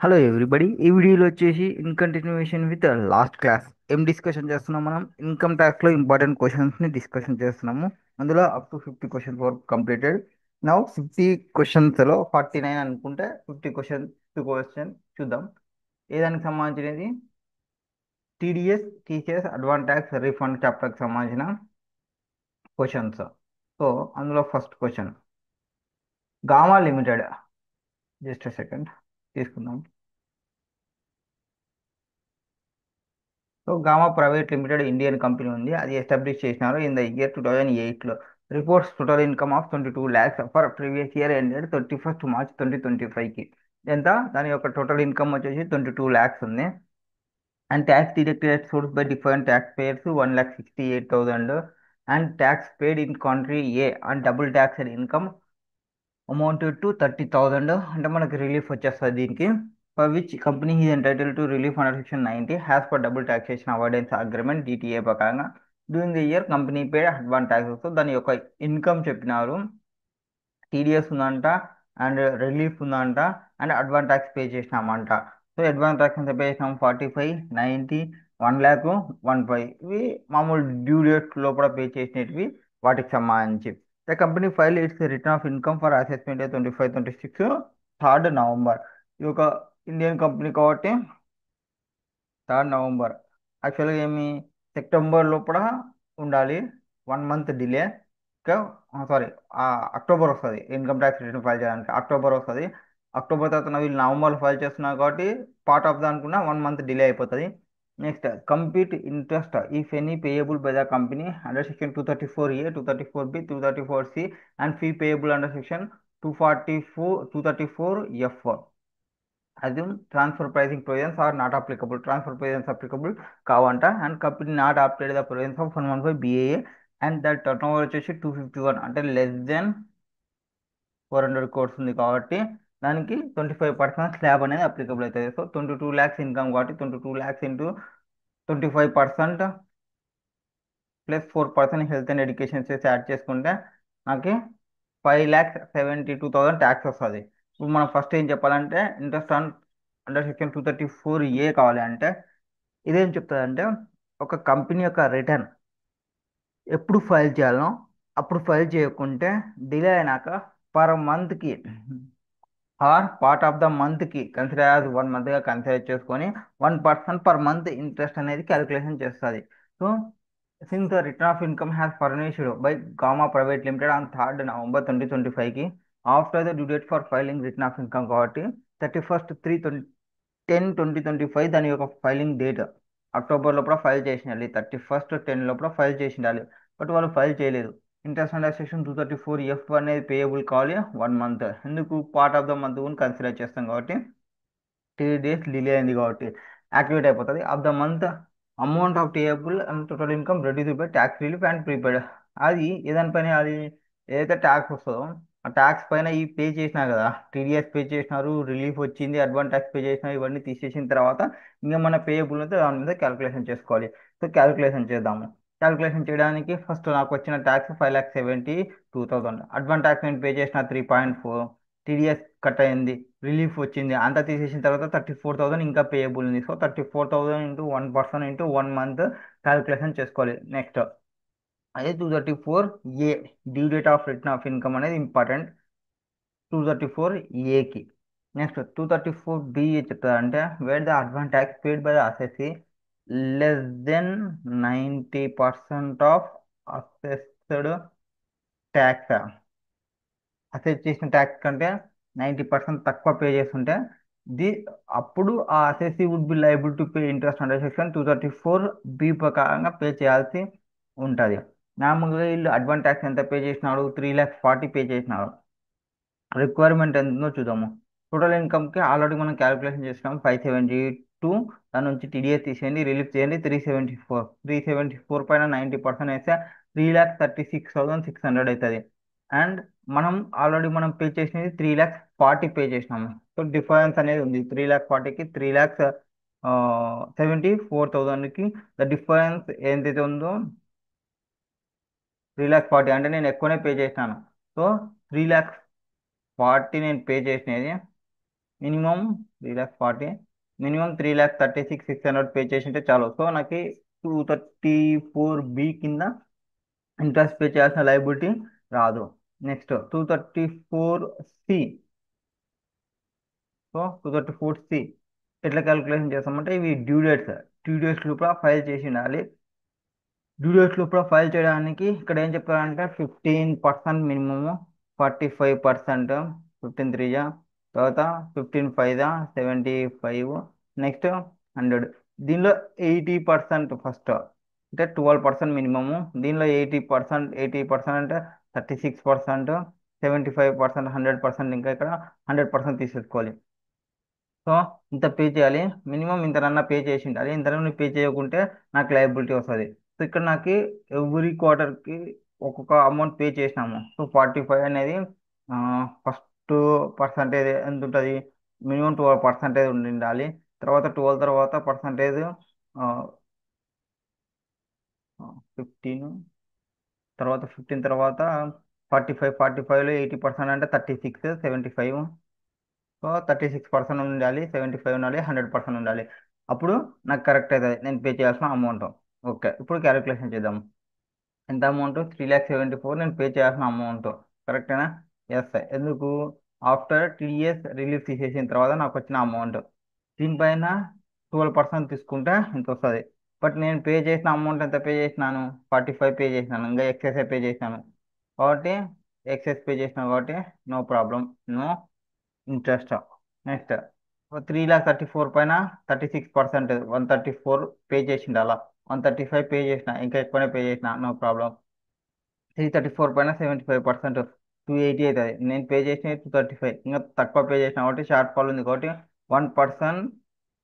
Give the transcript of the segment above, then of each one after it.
Hello everybody, ఈ వీడియోలో వచ్చేసి in continuation with last class ఏం డిస్కషన్ చేస్తున్నాం. మనం ఇన్కమ్ ట్యాక్స్ లో ఇంపార్టెంట్ క్వశ్చన్స్ ని డిస్కషన్ చేస్తున్నాము. అందులో అప్ టు 50 క్వశ్చన్స్ వరకు కంప్లీటెడ్. నౌ 50 క్వశ్చన్స్ లో 49 అనుకుంటే 50 క్వశ్చన్ చూద్దాం. ఏ దానికి సంబంధించినది? TDS, TCS, advance tax refund chapter కి సంబంధించిన క్వశ్చన్స్. సో అందులో first question, Gamma limited. Just second తీసుకుందాం. So Gamma private limited Indian company ఉంది. అది ఎస్టాబ్లిష్ చేసినారు ఇన్ ద ఇయర్ 2008లో. Reports total income of 22 lakhs for previous year ended 31st March 2025కి. ఎంత? దాని యొక్క టోటల్ ఇన్కమ్ వచ్చేసి 22 lakhs ఉంది. And tax deducted source by different tax payers 1,68,000. And tax paid in country A and double tax income amounted to 30,000. అంటే మనకి relief వచ్చేస్తుంది దీనికి. For which company is entitle to relief under section 90 has for double taxation avoidance agreement DTA ప్రకారంగా during the year company paid advance taxes. దాని యొక్క income చెప్పినారు. TDS ఉందంట, and relief ఉందంట, అండ్ అడ్వాన్స్ ట్యాక్స్ పే చేసినామంట. So advance tax ఎంత pay చేసినాం? 45, 90, 1 lakh, 1,500. ఇవి మామూలు డ్యూ డేట్ లోపల పే చేసినవి, వాటికి సంబంధించి. The company file it's return of income for assessment 25-26 3rd November. ఇది ఒక ఇండియన్ కంపెనీ కాబట్టి 3rd November. యాక్చువల్గా ఏమి, సెప్టెంబర్ లోపల ఉండాలి, 1 month delay. Okay, sorry, October వస్తుంది ఇన్కమ్ ట్యాక్స్ రిటర్న్ ఫైల్ చేయడానికి. అక్టోబర్ వస్తుంది. అక్టోబర్ తర్వాత వీళ్ళు నవంబర్లో ఫైల్ చేస్తున్నారు కాబట్టి పార్ట్ ఆఫ్ ద అనుకున్న 1 month డిలే అయిపోతుంది. Next, complete interest if any payable by the company under section 234A, 234B, 234C and fee payable under section 234F. అది transfer pricing provisions are not applicable. Transfer provisions applicable కావంట. And company not applied the provisions of 115 BAA. And that turn over వచ్చేసి 251, అంటే less than 400 crores ఉంది కాబట్టి దానికి 25% slab అనేది applicable అవుతుంది. So 22 lakhs income కాబట్టి 22 lakhs into 25% plus 4% health and education చేసి యాడ్ చేసుకుంటే నాకు 5,72,000 ట్యాక్స్ వస్తుంది. ఇప్పుడు మనం ఫస్ట్ ఏం చెప్పాలంటే, interest on under section 234A కావాలి అంటే ఇదేం చెప్తుందంటే, ఒక కంపెనీ యొక్క రిటర్న్ ఎప్పుడు ఫైల్ చేయాలనో అప్పుడు ఫైల్ చేయకుంటే డిలే అయినాక పర్ మంత్కి ఆర్ పార్ట్ ఆఫ్ ద మంత్కి కన్సిడర్ యాజ్ 1 monthగా కన్సిడర్ చేసుకొని 1% పర్ మంత్ ఇంట్రెస్ట్ అనేది క్యాలిక్యులేషన్ చేస్తుంది. So since the return of income has furnished by Gamma private limited on 3rd November 2025కి after the due date for filing return of income కాబట్టి 31st 3/10/2025 దాని యొక్క filing date. October లోపల file చేసిండాలి, 31st 10 లోపల file చేసిండాలి. But వాళ్ళు file చేయలేదు. ఇంట్రెస్ట్ అండర్ సెక్షన్ 234F అనేది పేయబుల్ కావాలి 1 month. ఎందుకు? పార్ట్ ఆఫ్ ద మంత్ కూడా కన్సిడర్ చేస్తాం కాబట్టి 3 days డిలే అయింది కాబట్టి యాక్టివేట్ అయిపోతుంది. Of the month amount of table and total income reduce by tax relief and prepaid. అది ఏదానిపైన, అది ఏదైతే ట్యాక్స్ వస్తుందో ఆ ట్యాక్స్ పైన ఈ పే చేసినా కదా, టీడీఎస్ పే చేసినారు, రిలీఫ్ వచ్చింది, అడ్వాన్స్ ట్యాక్స్ పే చేసినారు, ఇవన్నీ తీసేసిన తర్వాత ఇంకా మన పేయబుల్ అయితే దాని మీద క్యాలిక్యులేషన్ చేసుకోవాలి. సో క్యాలిక్యులేషన్ చేద్దాము. క్యాలిక్యులేషన్ చేయడానికి ఫస్ట్ నాకు వచ్చిన ట్యాక్స్ 5,72,000. అడ్వాన్స్ ట్యాక్స్ నేను పే చేసిన 3.4. టీడీఎస్ కట్ అయింది, రిలీఫ్ వచ్చింది, అంతా తీసేసిన తర్వాత 34,000 ఇంకా పేయబుల్ ఉంది. So 34,000 into 1% into 1 month calculation చేసుకోవాలి. నెక్స్ట్ అదే 234A due date of return of income అనేది ఇంపార్టెంట్ 234Aకి. నెక్స్ట్ 234B చెప్తారు అంటే, where the advance tax paid by the assessee less than 90% of assessed tax. Assess చేసిన tax కంటే 90% తక్కువ pay చేస్తుంటే ది అప్పుడు ఆ assessee would be liable to pay interest under section 234B ప్రకారంగా పే చేయాల్సి ఉంటుంది. నార్మల్గా వీళ్ళు అడ్వాన్స్ ట్యాక్స్ ఎంత పే చేసినాడు? 3,40,000 పే చేసినాడు. రిక్వైర్మెంట్ ఎంత ఉందో చూద్దాము. టోటల్ ఇన్కమ్కి ఆల్రెడీ మనం క్యాలిక్యులేషన్ చేసినాం 572. దాని నుంచి టీడీఎస్ తీసేయండి, రిలీఫ్ చేయండి, 374. 374 పైన 90% వేస్తే 3,36,600 అవుతుంది. అండ్ మనం పే చేసినది 3,40,000 పే చేసినాము. సో డిఫరెన్స్ అనేది ఉంది. 3,40,000కి 3,74,000కి ద డిఫరెన్స్ ఏదైతే ఉందో 3,40,000 అంటే నేను ఎక్కువనే పే చేసినాను. సో 3,40,000 నేను పే చేసినది మినిమం 3,40,000, మినిమం 3,36,600 పే చేసింటే చాలు. సో నాకు 234B కింద ఇంట్రెస్ట్ పే చేయాల్సిన లైబిలిటీ రాదు. Next 234C. సో 234C ఎట్లా క్యాలిక్యులేషన్ చేస్తామంటే ఇవి డ్యూ డేట్స్ లోపల ఫైల్ చేసి ఉండాలి. డ్యూ డేట్స్ లోపల ఫైల్ చేయడానికి ఇక్కడ ఏం చెప్తారంటే 15% మినిమము, 45%, 15 3 తర్వాత 15 5 75, నెక్స్ట్ 100. దీనిలో 80% ఫస్ట్ అంటే 12% మినిమము. దీనిలో 80% అంటే 36%, 75%, 100%, ఇంకా ఇక్కడ 100% తీసేసుకోవాలి. సో ఇంత పే చేయాలి, మినిమం ఇంతనన్నా పే చేసి ఉండాలి. ఇంతనన్నా పే చేయకుంటే నాకు లయబిలిటీ వస్తుంది. సో ఇక్కడ నాకు ఎవ్రీ క్వార్టర్కి ఒక్కొక్క అమౌంట్ పే చేసినాము. సో 45 అనేది ఫస్ట్ పర్సంటేజ్ ఎంత ఉంటుంది, మినిమం 12% ఉండాలి. తర్వాత 12 తర్వాత పర్సంటేజ్ 15, తర్వాత 15 తర్వాత 45లో 80% అంటే 36, 75. సో 36% ఉండాలి, 75 ఉండాలి, 100% ఉండాలి. అప్పుడు నాకు కరెక్ట్ అవుతుంది నేను పే చేయాల్సిన అమౌంట్. ఓకే, ఇప్పుడు క్యాలిక్యులేషన్ చేద్దాం. ఎంత అమౌంట్? 3,74 నేను పే చేయాల్సిన అమౌంట్. కరెక్టేనా? ఎస్. ఎందుకు? ఆఫ్టర్ టీడీఎస్ రిలీఫ్ తీసేసిన తర్వాత నాకు వచ్చిన అమౌంట్. దీనిపైన 12% తీసుకుంటే ఇంత వస్తుంది. బట్ నేను పే చేసిన అమౌంట్ ఎంత పే చేసినాను? 45 పే చేసినాను, ఇంకా ఎక్సెస్ పే చేసినాను కాబట్టి, ఎక్సెస్ పే చేసినాను కాబట్టి no problem, no interest. Next 3,34 పైన 36%, 134 పే చేసిండు అలా. 135 పే చేసిన, ఇంకా ఎక్కువనే పే చేసిన, నో ప్రాబ్లం. 334 పైన 75%, 280 అవుతుంది. నేను పే చేసిన 235, ఇంకా తక్కువ పే చేసిన కాబట్టి షార్ట్ ఫాల్ ఉంది కాబట్టి 1%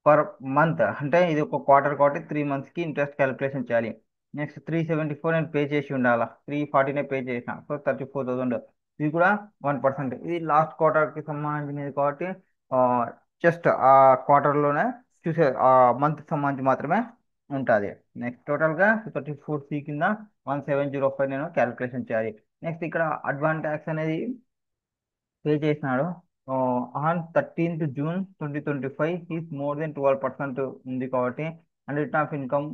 పర్ మంత్. అంటే ఇది ఒక క్వార్టర్ కాబట్టి 3 మంత్స్కి ఇంట్రెస్ట్ క్యాలిక్యులేషన్ చేయాలి. నెక్స్ట్ 374 నేను పే చేసి ఉండాలా, 340నే పే చేసిన, సో 34,000. ఇది కూడా 1%. ఇది లాస్ట్ క్వార్టర్కి సంబంధించినది కాబట్టి జస్ట్ ఆ క్వార్టర్లోనే చూసే ఆ మంత్ సంబంధించి మాత్రమే ఉంటుంది. నెక్స్ట్ టోటల్గా 34C కింద 1705 నేను క్యాలిక్యులేషన్ చేయాలి. నెక్స్ట్ ఇక్కడ అడ్వాన్స్ ట్యాక్స్ అనేది పే చేసినాడు on 13th June 2025. Is more then 12% ఉంది కాబట్టి, and return of income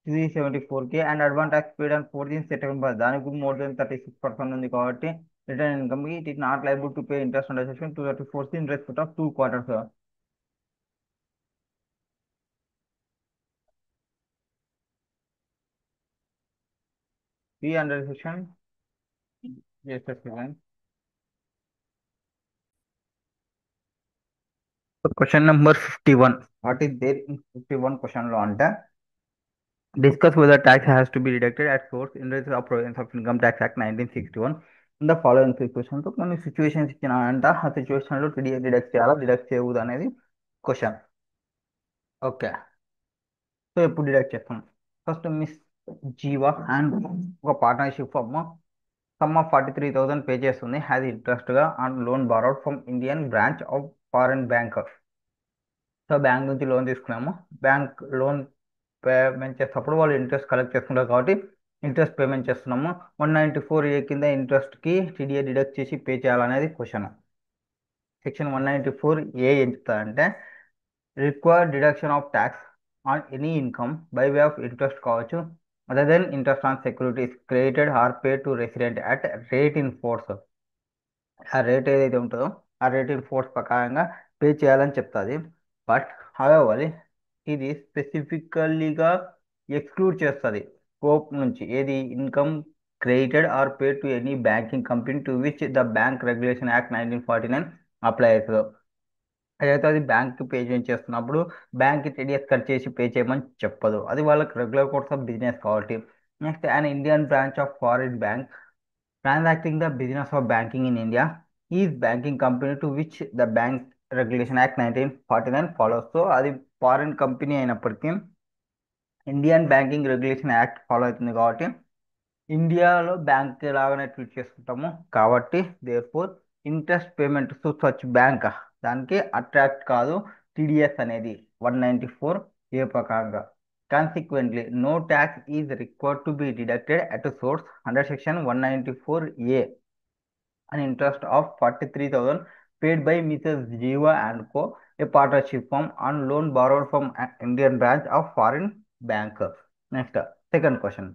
374K and advance tax paid on 14th September, దానికి కూడా మోర్ దెన్ 36% ఉంది కాబట్టి return income it is not liable to pay interest and section 234 in respect of 2 quarters. P under section. Yes, sir. So question number 51. What is there in 51 question lo ante? Discuss whether tax has to be deducted at source in the Provisions of Income Tax Act 1961. In the following situations, so కొన్ని situations ఇచ్చిన అంట, ఆ situation లో TDA deduct చేయాలా, deduct చేయకూడదు అనేది question. Okay, so ఎప్పుడు deduct చేస్తాం? ఫస్ట్ మిస్ జీవా అండ్ ఒక పార్ట్నర్షిప్ అమ్మ సమ్ ఆఫ్ 43,000 పే చేస్తుంది హ్యాజ్ ఇంట్రెస్ట్ గా on loan borrowed from Indian branch of foreign bank. So bank నుంచి లోన్ తీసుకున్నాము. బ్యాంక్ లోన్ పేమెంట్ చేసేటప్పుడు వాళ్ళు ఇంట్రెస్ట్ కలెక్ట్ చేసుకుంటారు కాబట్టి ఇంట్రెస్ట్ పేమెంట్ చేస్తున్నాము. 194A కింద ఇంట్రెస్ట్కి టీడీఏ డిడక్ట్ చేసి పే చేయాలనేది క్వశ్చన్. సెక్షన్ 194A ఏం చెప్తారంటే, required deduction of tax on any income by way of interest కావచ్చు other than interest on securities created or pay to resident at rate in force. ఆ rate ఏదైతే ఉంటుందో ఆ rate in force ప్రకారంగా pay చేయాలని చెప్తుంది. బట్ హవెవర్ ఇది స్పెసిఫికల్లీగా exclude చేస్తుంది స్కోప్ నుంచి. ఏది? Income created or pay to any banking company to which the bank regulation act 1949 apply అవుతుందో. అదైతే అది బ్యాంక్కి పే చేస్తున్నప్పుడు బ్యాంక్కి టీడీఎస్ కట్ చేసి పే చేయమని చెప్పదు, అది వాళ్ళకి రెగ్యులర్ కోర్స్ ఆఫ్ బిజినెస్ కాబట్టి. Next an Indian branch of foreign bank transacting the business of banking in India is banking company to which the Bank Regulation Act 1949 follows. So అది foreign company అయినప్పటికీ Indian banking regulation act follow అవుతుంది కాబట్టి ఇండియాలో bank లాగానే treat చేసుకుంటాము కాబట్టి therefore interest payment to such bank దానికి attract కాదు టీడీఎస్ అనేది 194A ప్రకారంగా. Consequently no tax is required to be deducted at source under section 194A an interest of 43,000 paid by Mrs. Jiva and Co., a partnership firm, on loan borrowed from an Indian branch of foreign bank. Next, second question.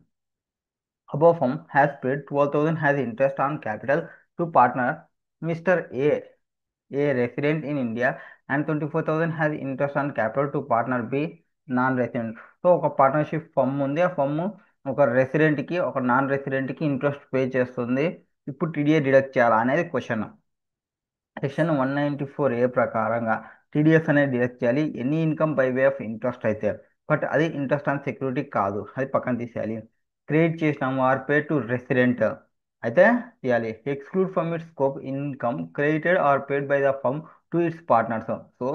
Above firm has paid 12,000 as interest on capital to partner Mr. A resident in India, and 24,000 has interest on capital to partner B, non resident. So ఒక పార్ట్నర్షిప్ firm ఉంది. ఆ firm ఒక రెసిడెంట్కి ఒక non రెసిడెంట్కి interest pay చేస్తుంది. ఇప్పుడు TDA deduct చేయాలా అనేది క్వశ్చన్. సెక్షన్ 194A ప్రకారంగా టీడీఎస్ అనేది డిడక్ట్ చేయాలి any income by way of interest అయితే. బట్ అది ఇంట్రెస్ట్ ఆన్ సెక్యూరిటీ కాదు, అది పక్కన తీసేయాలి. క్రియేట్ చేసినాము ఆర్ పే టు రెసిడెంట్ అయితే తీయాలి. Exclude from its scope income credited or paid by the firm to its partners. So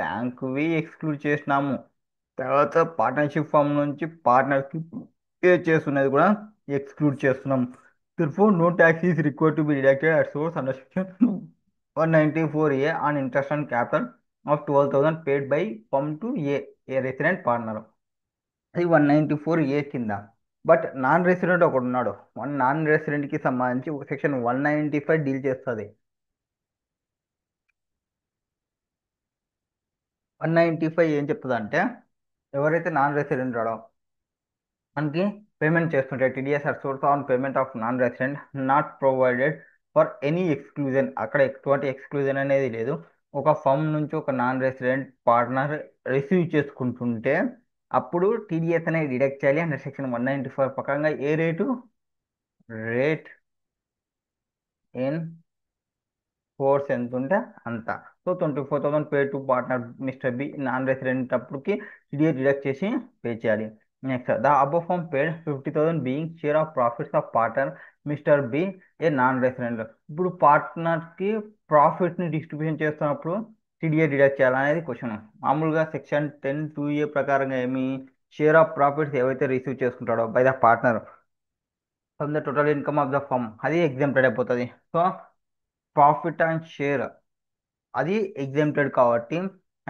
బ్యాంకువి ఎక్స్క్లూడ్ చేసినాము, తర్వాత పార్ట్నర్షిప్ ఫర్మ్ నుంచి పార్ట్నర్కి పే చేస్తున్నది కూడా ఎక్స్క్లూడ్ చేస్తున్నాం. Therefore, no tax is required to be deducted at source under section 194A on interest on capital of 12,000 paid by firm to a resident partner. అది 194A కింద. But non resident ఒకడు ఉన్నాడు. Non రెసిడెంట్కి సంబంధించి ఒక section 195 deal చేస్తుంది. 195 ఏం చెప్తుంది అంటే, ఎవరైతే నాన్ రెసిడెంట్ రాడో మనకి పేమెంట్ చేస్తుంటే TDS or source on payment of non resident not provided for any exclusion. అక్కడ ఎటువంటి ఎక్స్క్లూజన్ అనేది లేదు. ఒక ఫర్మ్ నుంచి ఒక నాన్ రెసిడెంట్ పార్ట్నర్ రిసీవ్ చేసుకుంటుంటే అప్పుడు టీడీఎస్ అనేది డిడక్ట్ చేయాలి అండ్ సెక్షన్ 195 ప్రకారంగా ఏ రేట్ ఇన్ ఫోర్స్ ఎంత ఉంటే అంత. So 24,000 pay to partner Mr B non resident అప్పటికి టీడీఏ డిడక్ట్ చేసి పే చేయాలి. Next, the above firm paid 50,000 being share of profits of partner Mr B a non resident. ఇప్పుడు పార్ట్నర్కి ప్రాఫిట్ని డిస్ట్రిబ్యూషన్ చేస్తున్నప్పుడు టీడీఏ డిడక్ట్ చేయాలనేది క్వశ్చన్. మామూలుగా section 10(2)A ప్రకారంగా ఏమి, షేర్ ఆఫ్ ప్రాఫిట్స్ ఏవైతే రిసీవ్ చేసుకుంటాడో by the partner from the total income of the firm అది ఎగ్జామ్టెడ్ అయిపోతుంది. సో ప్రాఫిట్ అండ్ షేర్ అది ఎగ్జామ్టెడ్ కాబట్టి,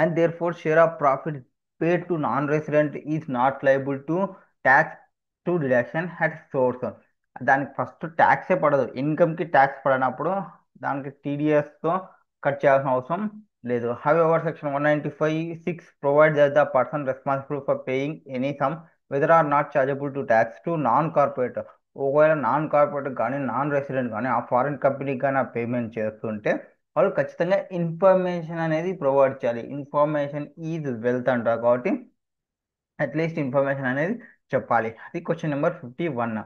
and therefore share of profit paid to non resident is not liable to tax to deduction at source. దానికి first ట్యాక్సే పడదు. ఇన్కమ్కి tax పడినప్పుడు దానికి టీడీఎస్తో cut చేయాల్సిన అవసరం లేదు. However section 195(6) provide that the person responsible for paying any sum whether or not chargeable to tax to non corporate. ఒకవేళ non corporate కానీ నాన్ రెసిడెంట్ కానీ ఆ ఫారిన్ కంపెనీకి కానీ ఆ పేమెంట్ చేస్తుంటే వాళ్ళు ఖచ్చితంగా ఇన్ఫర్మేషన్ అనేది ప్రొవైడ్ చేయాలి. ఇన్ఫర్మేషన్ ఈజ్ వెల్త్ అంటారు కాబట్టి అట్లీస్ట్ ఇన్ఫర్మేషన్ అనేది చెప్పాలి. అది question number 51.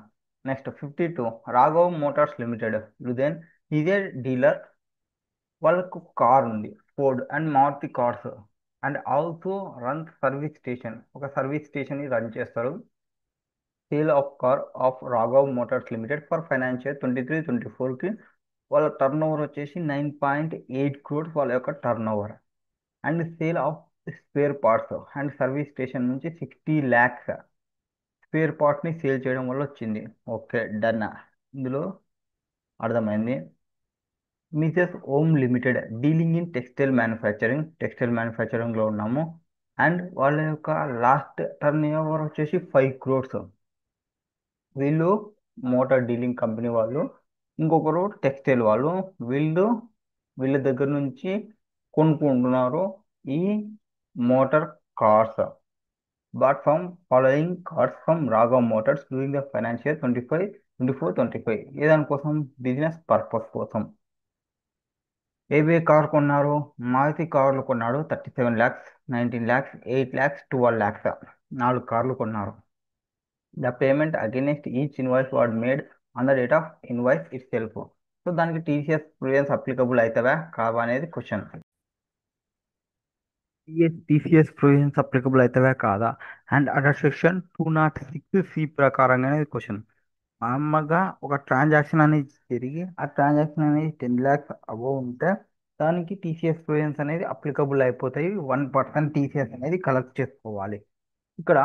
Next 52, Raghav motors limited లుధెన్ ఈజ్ ఏ డీలర్. వాళ్ళకు కార్ ఉంది, Ford and Maruti cars, and also run service station. ఒక సర్వీస్ స్టేషన్ రన్ చేస్తారు. Sale of car of Raghav motors limited for financial 23-24కి వాళ్ళ టర్న్ ఓవర్ వచ్చేసి 9.8 crores వాళ్ళ యొక్క turn over. And sale of spare parts and service station నుంచి 60 lakhs spare పార్ట్ని sale చేయడం వల్ల వచ్చింది. Okay, done. ఇందులో అర్థమైంది. Mrs Om limited dealing in textile మ్యానుఫ్యాక్చరింగ్లో ఉన్నాము. అండ్ వాళ్ళ యొక్క లాస్ట్ టర్న్ ఓవర్ వచ్చేసి 5 crores. వీళ్ళు మోటార్ డీలింగ్ కంపెనీ వాళ్ళు, ఇంకొకరు టెక్స్టైల్ వాళ్ళు. వీళ్ళ దగ్గర నుంచి కొనుక్కుంటున్నారు ఈ motor cars. But from following cars from Raghav Motors during the financial 24-25. ఏ దానికోసం, బిజినెస్ పర్పస్ కోసం. ఏవే కార్ కొన్నారు, మారుతి కార్లు కొన్నాడు 37 lakhs, 19 lakhs, 8 lakhs, 12 lakhs. 4 కార్లు కొన్నారు. The payment against each invoice was made on the date of invoice itself. So దానికి TCS provisions applicable అవుతావా కావా అనేది క్వశ్చన్. టీసీఎస్ ప్రొవిజన్స్ అప్లికబుల్ అవుతావా కాదా అండ్ అండర్ సెక్షన్ 206C ప్రకారంగా అనేది క్వశ్చన్. మామూలుగా ఒక ట్రాన్సాక్షన్ అనేది జరిగి ఆ ట్రాన్సాక్షన్ అనేది 10 lakhs అబోవ్ ఉంటే దానికి టీసీఎస్ ప్రొవిజన్స్ అనేది అప్లికబుల్ అయిపోతాయి. 1% టీసీఎస్ అనేది కలెక్ట్ చేసుకోవాలి. ఇక్కడ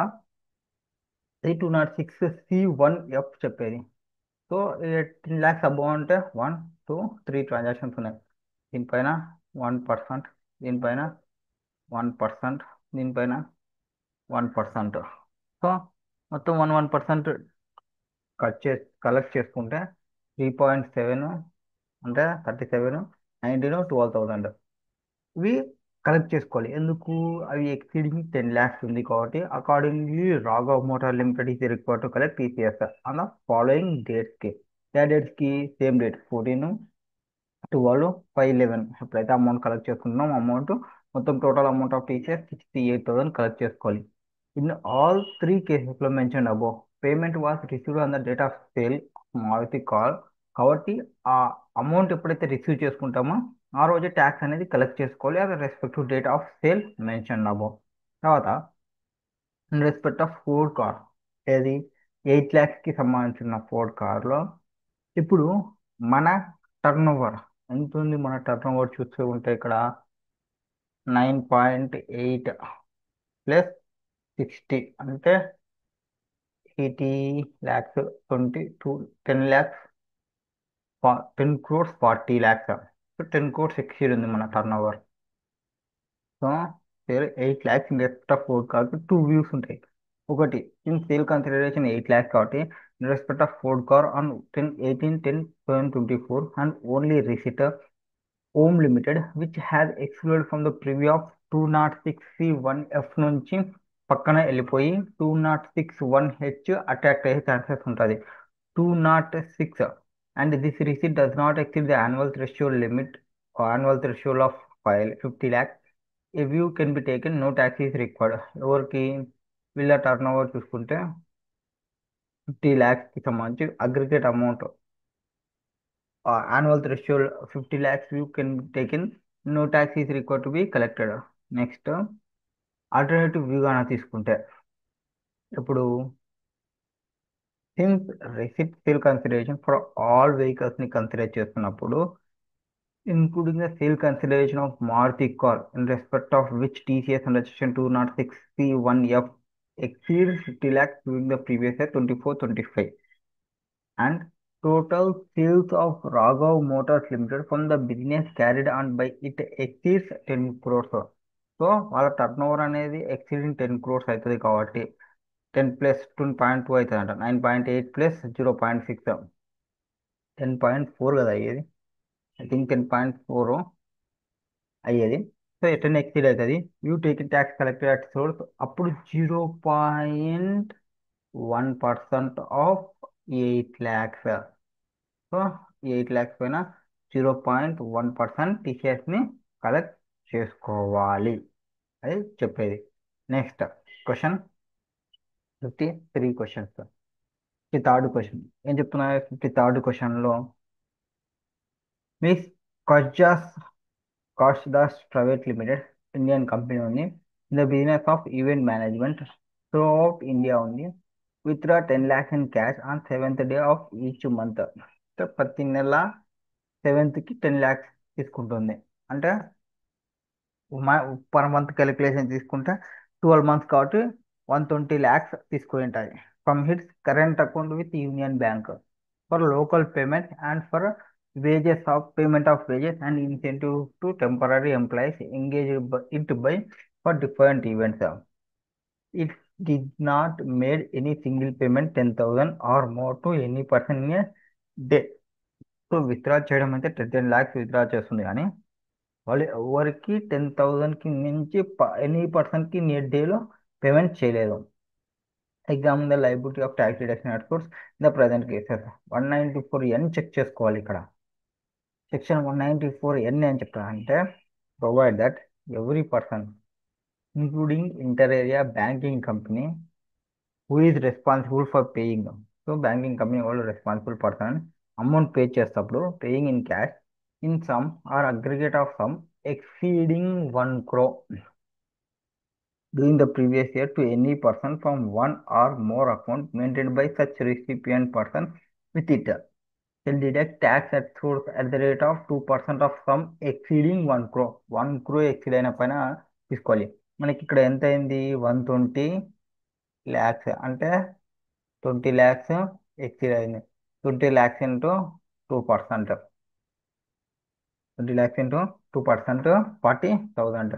206C(1)(f) చెప్పేది. సో 10 lakhs అబోవ్ అంటే 1, 2, 3 ట్రాన్సాక్షన్స్ ఉన్నాయి. దీనిపైన 1%, దీనిపైన 1%, దీనిపైన 1%. సో మొత్తం 1% కలెక్ట్ చేసుకుంటే 3.7 అంటే 37 19 12,000 ఇవి కలెక్ట్ చేసుకోవాలి. ఎందుకు? అవి ఎక్సీడింగ్ 10 lakhs ఉంది కాబట్టి accordingly Raghav motor limited is required to collect TCS on the following డేట్స్కి. ఏ డేట్స్కి? Same date 14, 12, 5, 11. ఎప్పుడైతే అమౌంట్ కలెక్ట్ చేసుకుంటున్నాం అమౌంట్ మొత్తం total amount of TCS 68,000 collect చేసుకోవాలి. ఇన్ ఆల్ త్రీ కేసెస్లో mention above payment was received on the date of sale Maruti car. కాబట్టి ఆ అమౌంట్ ఎప్పుడైతే రిసీవ్ చేసుకుంటామో ఆ రోజే ట్యాక్స్ అనేది కలెక్ట్ చేసుకోవాలి. అది respective date of sale mention above. తర్వాత in respect of Ford car, ఏది 8 lakhsకి సంబంధించిన ఫోర్డ్ కార్లో ఇప్పుడు మన టర్న్ ఓవర్ ఎంత ఉంది? మన టర్న్ ఓవర్ చూస్తూ ఉంటే ఇక్కడ 9.8 ప్లస్ 60 అంటే 80 lakhs, 10 lakhs, 10 crores 40 lakhs. So 10 crores exceed ఉంది మన turn over. So 8 lakhs in respect of Ford కార్కి టూ వ్యూస్ ఉంటాయి. ఒకటి, ఇన్ సేల్ కన్సిడరేషన్ 8 lakhs కాబట్టి in respect of Ford car on 10/18/2024 and only receipt ohm limited which has excluded from the preview of 206C1F నుంచి పక్కన వెళ్ళిపోయి 206(1)H attract అయ్యే chances ఉంటుంది. 206 and this receipt does not exceed the annual threshold limit annual threshold of 50 lakhs. A view can be taken, no tax is required. ఎవరికి? వీళ్ళ turnover చూసుకుంటే 50 lakhsకి సంబంధించి aggregate amount annual threshold 50 lakhs you can taken, no tax is required to be collected. Next alternative view గాన తీసుకుంటే ఇప్పుడు since receipt sale consideration for all vehicles ని consider చేస్తున్నప్పుడు including the sale consideration of Maruti car in respect of which TCS under section 206C1F exceeds 50 lakhs during the previous year 24-25 and total sales of Raghav Motors Limited from the business carried on by it exceeds 10 crores. So వాళ్ళ turn over అనేది exceeding 10 crores అవుతుంది కాబట్టి 10 plus 2.2 అవుతుంది అంట. 9.8 plus 0.6 10.4 కదా అయ్యేది. I think 10.4 అయ్యేది. So 10 exceed అవుతుంది. You take tax collected at source అప్పుడు 0.1% ఆఫ్ 8 lakhs. సో 8 lakhs పైన 0.1% టీసీఎస్ని కలెక్ట్ చేసుకోవాలి. అది చెప్పేది. Next question 53 questions. 53rd question ఏం చెప్తున్నారు? 53rd క్వశ్చన్లో మిస్ కజ్జాస్ కాస్దాస్ ప్రైవేట్ లిమిటెడ్ ఇండియన్ కంపెనీ ఉంది. In the business of event management throughout India ఉంది. Withdraw 10 lakhs in cash on 7th day of each month. ప్రతి నెల 7th కి 10 lakhs తీసుకుంటుంది. అంటే పర్ మంత్ క్యాలిక్యులేషన్ తీసుకుంటే 12 months కాబట్టి 120 lakhs తీసుకుని ఉంటాయి from hits current account with Union Bank for local payment and for wages of payment of wages and incentive to temporary employees engage it by for different events. It did not made any single payment 10,000 or more to any person in a day. So withdraw చేయడం అయితే 10 lakhs withdraw చేస్తుంది కానీ వాళ్ళు ఎవరికి 10,000కి మించి any పర్సన్కి net డేలో payment చేయలేదు. Exam the liability of tax deduction at source the present cases 194N check చేసుకోవాలి. ఇక్కడ సెక్షన్ 194N ఏం చెప్తాను అంటే provide that every person including inter area banking company who is responsible for paying. So banking company వాళ్ళు responsible person amount pay చేసేటప్పుడు paying in cash in sum or aggregate of sum exceeding 1 crore during the previous year to any person from one or more account maintained by such recipient person with it shall deduct tax at source at the rate of 2% of sum exceeding 1 crore. 1 crore exceed అయిన పైన తీసుకోవాలి. మనకి ఇక్కడ ఎంత అయింది? 120 lakhs అంటే 20 lakhs exceed అయింది. 20 lakhs into 2%. 20 lakhs into 2% 40,000.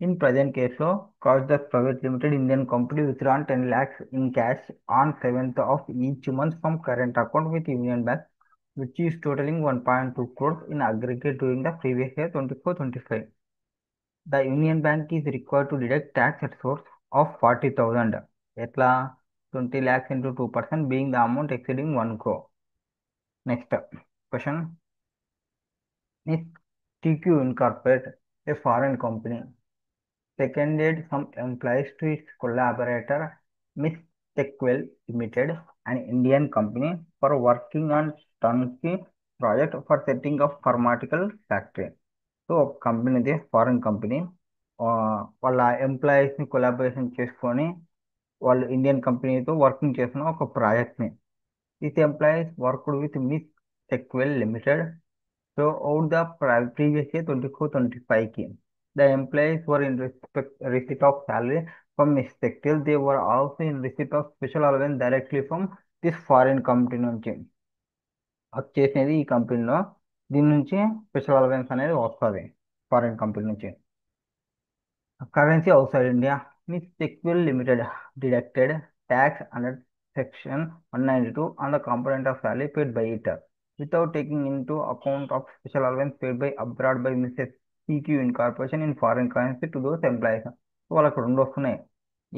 In present case లో Cosdas Private Limited Indian company withdrawn 10 lakhs in cash on 7th of each month from current account with Union Bank which is totaling 1.2 crores in aggregate during the previous year 24-25. The Union Bank is required to deduct tax at source of 40,000. Etla 20 lakhs into 2% being the amount exceeding 1 crore. Next question is TQ Incorporate, a foreign company, seconded some employees to its collaborator, Miss Techwell Limited, an Indian company, for working on turnkey project for setting up pharmaceutical factory. So ఒక company ఇది foreign company, వాళ్ళ ఎంప్లాయీస్ని collaboration చేసుకొని వాళ్ళు Indian కంపెనీతో working చేస్తున్న ఒక ప్రాజెక్ట్ని. This employees worked with Ms Techwell limited. So out the previous year 24-25కి the employees were in receipt of salary from Ms textile. They were also in receipt of special allowance directly from this foreign company నుంచి. వచ్చేసేది ఈ కంపెనీలో దీని నుంచి special allowance అనేది వస్తుంది foreign company నుంచి. Currency outside India means Sequel Limited deducted tax under Section 192 on the component of salary paid by it without taking into account of special allowance paid by abroad by Mrs. CQ Incorporation in foreign currency to those employees. So వాళ్ళకి రెండు వస్తున్నాయి.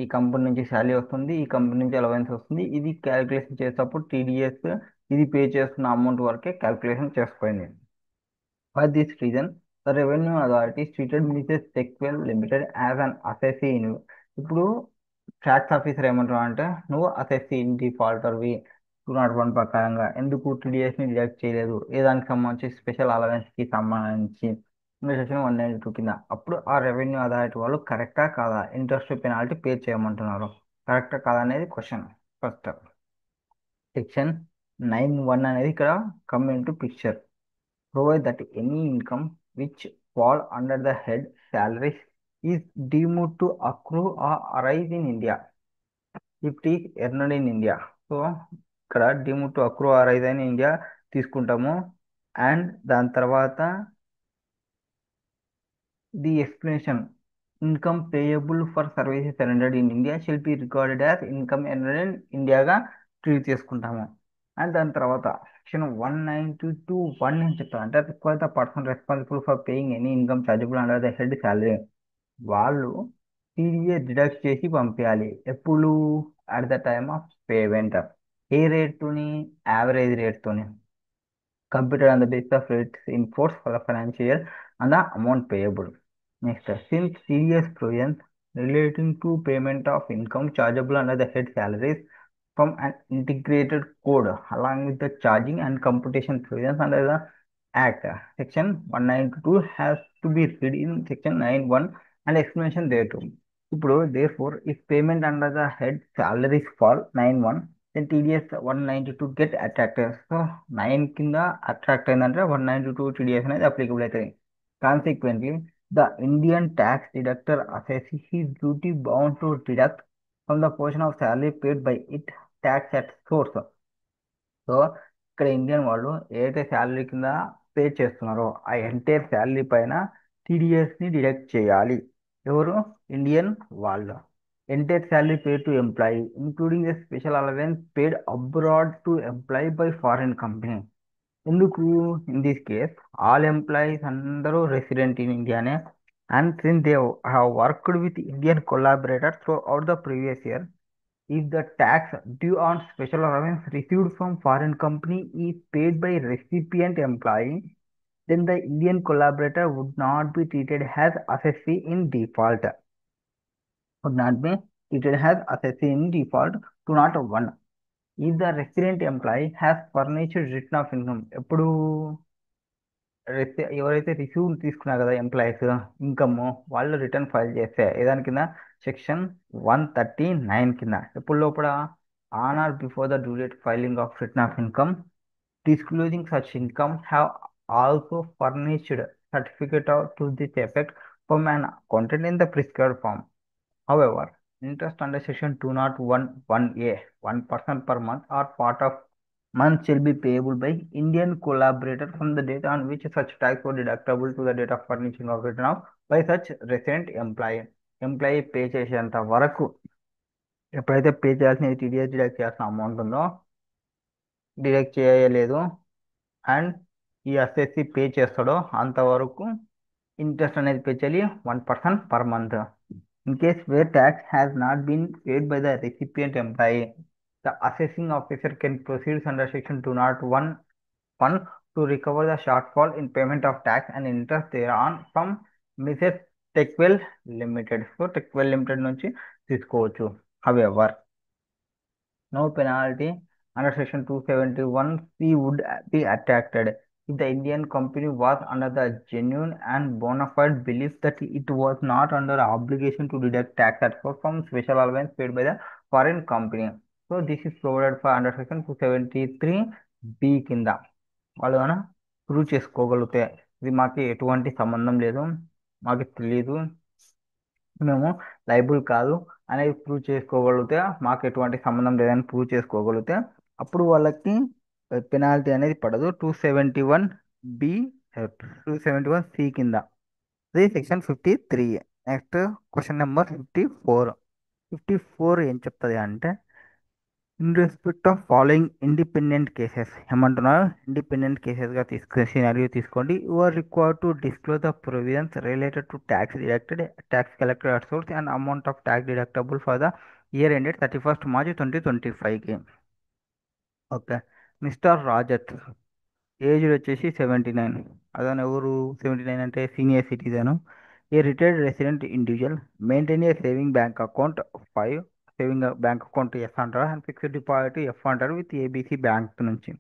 ఈ company నుంచి salary వస్తుంది, ఈ company నుంచి allowance వస్తుంది. ఇది క్యాలిక్యులేషన్ చేసేటప్పుడు టీడీఎస్ ఇది పే చేస్తున్న అమౌంట్ వరకే క్యాలిక్యులేషన్ చేసుకోండి. For this reason, the Revenue Authority treated Mrs. Techwell Limited as an assessee in. ఇప్పుడు ట్యాక్స్ ఆఫీసర్ ఏమంటారు అంటే నువ్వు అసెస్సీ ఇన్ డిఫాల్టర్వి 201 ప్రకారంగా ఎందుకు టీడీఎస్ని డిడక్ట్ చేయలేదు, ఏ దానికి సంబంధించి స్పెషల్ అలవెన్స్కి సంబంధించి సెక్షన్ 192 కింద. అప్పుడు ఆ రెవెన్యూ అథారిటీ వాళ్ళు కరెక్టా కాదా, ఇంట్రెస్ట్ పెనాల్టీ పే చేయమంటున్నారు, కరెక్టా కాదా అనేది క్వశ్చన్. ఫస్ట్ సెక్షన్ 9(1) అనేది ఇక్కడ come in to picture. Provide that any income which fall under the head salaries is deemed to accrue or arise in India if it is earned in India. So ఇక్కడ deemed to accrue or arise in India తీసుకుంటాము. And దాని తర్వాత the explanation income payable for services earned in India shall be recorded as income earned in ఇండియాగా treat చేసుకుంటాము. And దాని తర్వాత section 192(1) ఏం చెప్తారు అంటే require the person responsible for paying any income chargeable under the head salary. వాళ్ళు TDS deduct చేసి పంపించాలి. ఎప్పుడు? At the time of payment. ఏ రేట్తోని? యావరేజ్ రేట్తోని computed on the basis of rates in force for the financial year and the amount payable. Next, since serious provisions relating to payment of income chargeable under the head salaries from an integrated code along with the charging and computation provisions under the Act, Section 192 has to be read in Section 9(1) and explanation thereto. ఇప్పుడు therefore, if payment under the head salaries fall 9(1), then TDS 192 get attracted. So 9 కింద attract అయిందంటే 192 TDS అనేది applicable అవుతుంది. Consequently the Indian tax deductor assesses his duty bound to deduct from the portion of salary paid by it tax at source. So ఇక్కడ Indian వాళ్ళు ఏదైతే salary కింద pay చేస్తున్నారో ఆ ఎంటైర్ శాలరీ పైన టీడీఎస్ని డిడక్ట్ చేయాలి. ఎవరు? ఇండియన్ వాళ్ళు. Entire salary paid to employee including the special allowance paid abroad to employee by foreign company. ఎందుకు? In this case all employees అందరూ రెసిడెంట్ ఇన్ ఇండియానే and since they have worked with Indian collaborator throughout the previous year. If the tax due on special allowance received from foreign company is paid by recipient employee, then the Indian collaborator would not be treated as assessee in default. Would not be treated as assessee in default. 201. If the resident employee has furnished written of income, ఎప్పుడు ఎవరైతే receive తీసుకున్నారు కదా employees income, వాళ్ళు return file చేస్తే ఏదాని కింద? Section 139 కింద. ఎప్పుడు లోపల? On are before the due date filing of return of income disclosing such income have also furnished certificate to this effect from an accountant in the prescribed form. However, interest under section 201(1)(a), 1% per month or part of month shall be payable by Indian collaborator from the date on which such tax was deductible to the date of furnishing of return of by such resident employee. Employee pay చేసేంత వరకు ఎప్పుడైతే pay చేయాల్సిన TDS deduct చేయాల్సిన amount ఉందో deduct చేయలేదు and ఈ SSC pay చేస్తాడో అంతవరకు ఇంట్రెస్ట్ అనేది పే చేయాలి 1% per month. In case where tax has not been paid by the recipient employee, the assessing officer can proceeds under section 201 fund to recover the shortfall in payment of tax and interest thereon from Mrs. Techwell Limited. So Techwell limited నుంచి తీసుకోవచ్చు. However no penalty under Section 271C would be attracted if the Indian company was under the genuine and bona fide belief that it was not under obligation to deduct tax at all from special allowance paid by the foreign company. So this is provided for under Section 273B కింద వాళ్ళు కనుక prove చేసుకోగలిగితే ఇది మాకు ఎటువంటి సంబంధం లేదు, మాకు తెలియదు, మేము లైబుల్ కాదు అనేది ప్రూవ్ చేసుకోగలిగితే, మాకు ఎటువంటి సంబంధం లేదని ప్రూవ్ చేసుకోగలిగితే అప్పుడు వాళ్ళకి పెనాల్టీ అనేది పడదు. 271B 271C కింద. ఇది సెక్షన్ 53. Next question number 54. 54 ఏం చెప్తుంది అంటే in respect of following independent cases ఏమంటున్నారు, ఇండిపెండెంట్ కేసెస్గా సినారియో తీసుకోండి. You are required to disclose the provisions related to tax deducted, tax collected at source and amount of tax deductible for the year ended 31st March 2025కి. Okay. Mr Rajat age వచ్చేసి 79. అతను ఎవరు 79 అంటే senior citizen. A retired resident individual maintain a saving bank account 5, saving bank account ఎస్ అంటారు and fixed deposit F అంటారు with ABC bank నుంచి.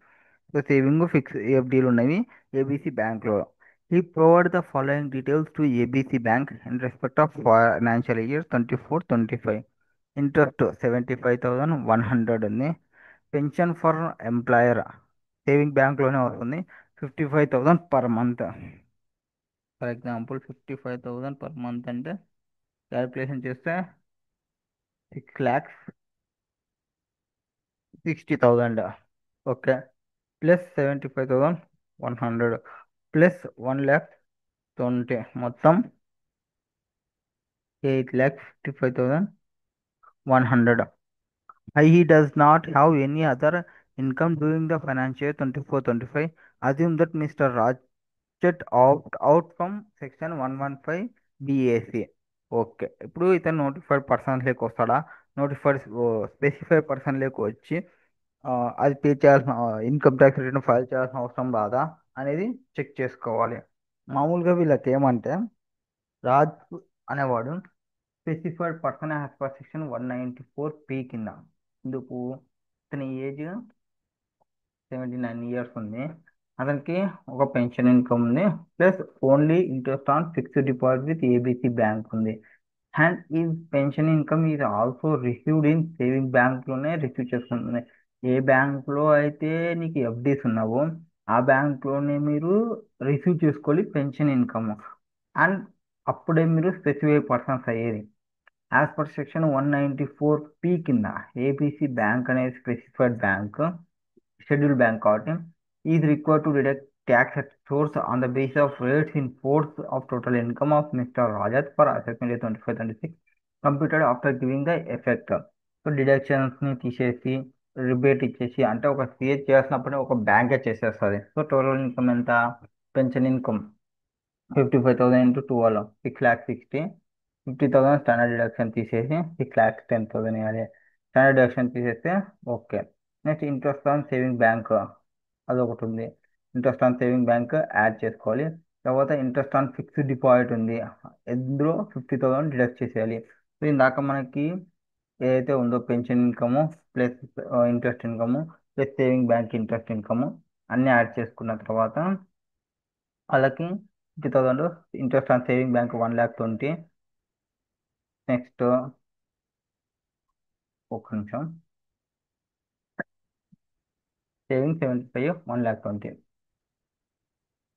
So saving fix ఎఫ్డీలు ఉన్నవి ఏబీసీ బ్యాంక్లో. ఈ provide the following details to ABC bank in respect of financial year 24-25. Interest 75,100 ఉంది. Pension for employer saving బ్యాంక్లోనే వస్తుంది 55,000 per month. For example 55,000 per month అంటే calculation చేస్తే 6,60,000. Okay. Plus 75,100 plus 1,20,000 మొత్తం 8,55,100. He does not have any other income during the financial year 24-25. Assume that Mr. Rajat opt out from section 115 BAC. Okay. ఇప్పుడు ఇతను notified person లేక వస్తాడా, notified specified person లేక వచ్చి అది పే చేయాల్సిన ఇన్కమ్ ట్యాక్స్ రిటర్న్ ఫైల్ చేయాల్సిన అవసరం రాదా అనేది చెక్ చేసుకోవాలి. మామూలుగా వీళ్ళకి ఏమంటే రాజ్ అనేవాడు specified person as per section 194P కింద. ఇందుకు ఇతని ఏజ్ 79 ఇయర్స్ ఉంది. అతనికి ఒక పెన్షన్ ఇన్కమ్ ఉంది, plus only interest on fixed deposit with ABC bank ఉంది. అండ్ ఈ pension income is also received in saving బ్యాంక్లోనే రిసీవ్ చేసుకుంటుంది. ఏ బ్యాంక్లో అయితే నీకు ఎఫ్డీస్ ఉన్నావో ఆ బ్యాంక్లోనే మీరు రిసీవ్ చేసుకోవాలి పెన్షన్ ఇన్కమ్. అండ్ అప్పుడే మీరు స్పెసిఫైడ్ పర్సన్స్ అయ్యేది. యాజ్ పర్ సెక్షన్ 194P కింద ఏబీసీ బ్యాంక్ అనేది స్పెసిఫైడ్ బ్యాంక్, షెడ్యూల్ బ్యాంక్ కాబట్టి is required to deduct tax at source on the basis of rates in force of total income of Mr. Rajat for assessment year 25-26 computed after giving the effect. So డిడక్షన్స్ని తీసేసి rebate ఇచ్చేసి అంటే ఒక CA చేసినప్పుడే ఒక బ్యాంకే చేసేస్తుంది. So total income ఎంత, pension income 55,000 into 12 6,60,000. 50,000 standard deduction తీసేసి 6,10,000 ఇవ్వాలి. స్టాండర్డ్ డిడక్షన్ తీసేస్తే okay. Next interest on saving bank అదొకటి ఉంది, interest on saving bank add చేసుకోవాలి. తర్వాత ఇంట్రెస్ట్ ఆన్ ఫిక్స్డ్ డిపాజిట్ ఉంది, ఇందులో 50,000 డిడక్ట్ చేసేయాలి. సో ఇందాక మనకి ఏదైతే ఉందో pension income plus interest income plus saving bank interest income అన్నీ యాడ్ చేసుకున్న తర్వాత వాళ్ళకి 50,000 interest on saving bank 1,20,000. Next ఒక్క నిమిషం, సేవింగ్ 75 1,20,000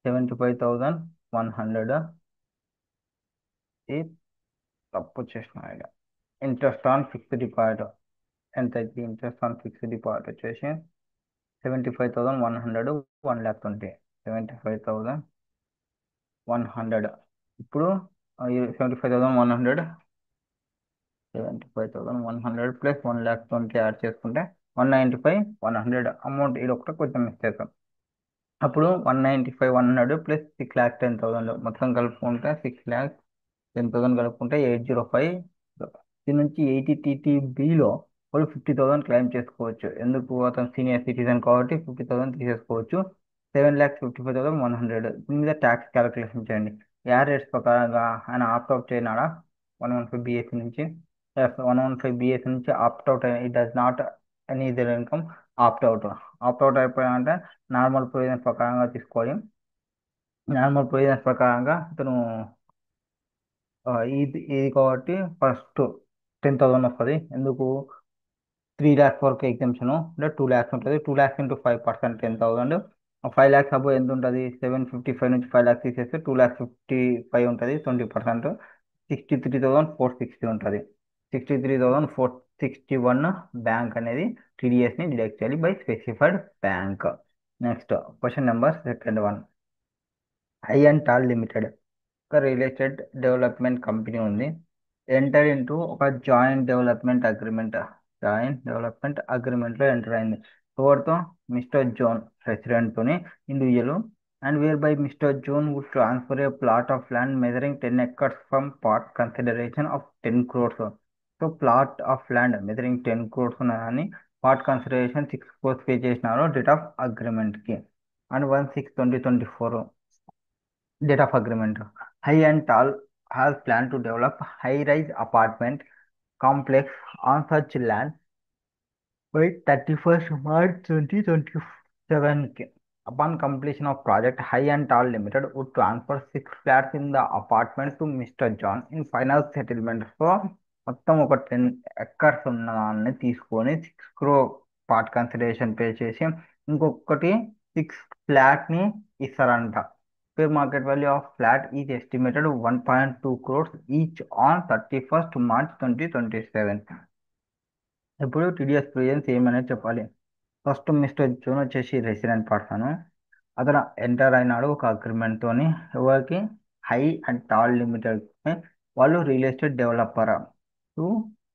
75,100 ఇది తప్పు చేసిన. ఇంట్రెస్ట్ ఆన్ ఫిక్స్డ్ డిపాజిట్ ఎంత అయితే ఇంట్రెస్ట్ ఆన్ ఫిక్స్డ్ డిపాజిట్ వచ్చేసి 75,100 1,20,000 75,100. ఇప్పుడు 75,100 ప్లస్ 1,20,000 యాడ్ చేసుకుంటే 195,100 అమౌంట్. ఇది ఒకటి కొంచెం మిస్టేక్. అప్పుడు 195 100 ప్లస్ 6,10,000 మొత్తం కలుపుకుంటే 6,10,000 కలుపుకుంటే 805. దీని నుంచి 80 TTBలో వాళ్ళు 50,000 క్లెయిమ్ చేసుకోవచ్చు. ఎందుకు? అతను సీనియర్ సిటిజన్ కాబట్టి 50,000 తీసేసుకోవచ్చు. 7,55,100 దీని మీద ట్యాక్స్ క్యాలిక్యులేషన్ చేయండి. రేట్స్ ప్రకారంగా ఆయన ఆప్ట్ అవుట్ చేయనాడా 115 BSc నుంచి? 115 BSc నుంచి opt out it does not any other income opt out. Opt out అయిపోయాలంటే నార్మల్ ప్రొవిజన్ ప్రకారంగా తీసుకోవాలి. నార్మల్ ప్రొవిజన్స్ ప్రకారంగా ఇతను ఇది కాబట్టి ఫస్ట్ 10,000 వస్తుంది. ఎందుకు? 3 lakhs వరకు ఎగ్జామ్షన్ అంటే 2 lakhs ఉంటుంది. 2 lakhs ఇంటూ 5% 10,000. 5 lakhs అబో ఎంత ఉంటుంది? 755 నుంచి 5 lakhs తీసేస్తే 2,55,000 ఉంటుంది. 20% 63,460 ఉంటుంది. 63,461 బ్యాంక్ అనేది టీడీఎస్ని డిడక్ట్ చేయాలి by specified bank. Next question number second one. High and Tall limited ఒక రియల్ ఎస్టేట్ డెవలప్మెంట్ కంపెనీ ఉంది. ఎంటర్ ఇంటూ ఒక జాయింట్ డెవలప్మెంట్ అగ్రిమెంట్లో ఎంటర్ అయింది. ఎవరితో? మిస్టర్ జోన్ ప్రెసిడెంట్తోని individual. And whereby Mr John would transfer a plot of land measuring 10 acres from part consideration of 10 crores. So plot of land measuring 10 crores ఉన్నదాన్ని part consideration 6 crores pay చేసినారు date of అగ్రిమెంట్కి. And 1/6/2024 date of agreement. High and Tall has planned to develop high-rise apartment complex on such land by 31st March 2027. Upon completion of project, High and Tall Limited would transfer 6 flats in the apartment to Mr. John in final settlement. So మొత్తం ఒక 10 acres ఉన్నదాన్ని తీసుకొని 6 crore part consideration pay చేసి ఇంకొకటి 6 ఫ్లాట్ని ఇస్తారంట. Fair market value of flat is estimated 1.2 crores each on 31st March 2027. ఇప్పుడు TDS provisions ఏమనేది చెప్పాలి. ఫస్ట్ మిస్టర్ జోన్ వచ్చేసి రెసిడెంట్ పర్సన్. అతను ఎంటర్ అయినాడు ఒక అగ్రిమెంట్తోని. ఎవరికి? High and Tall limited. వాళ్ళు real estate developer to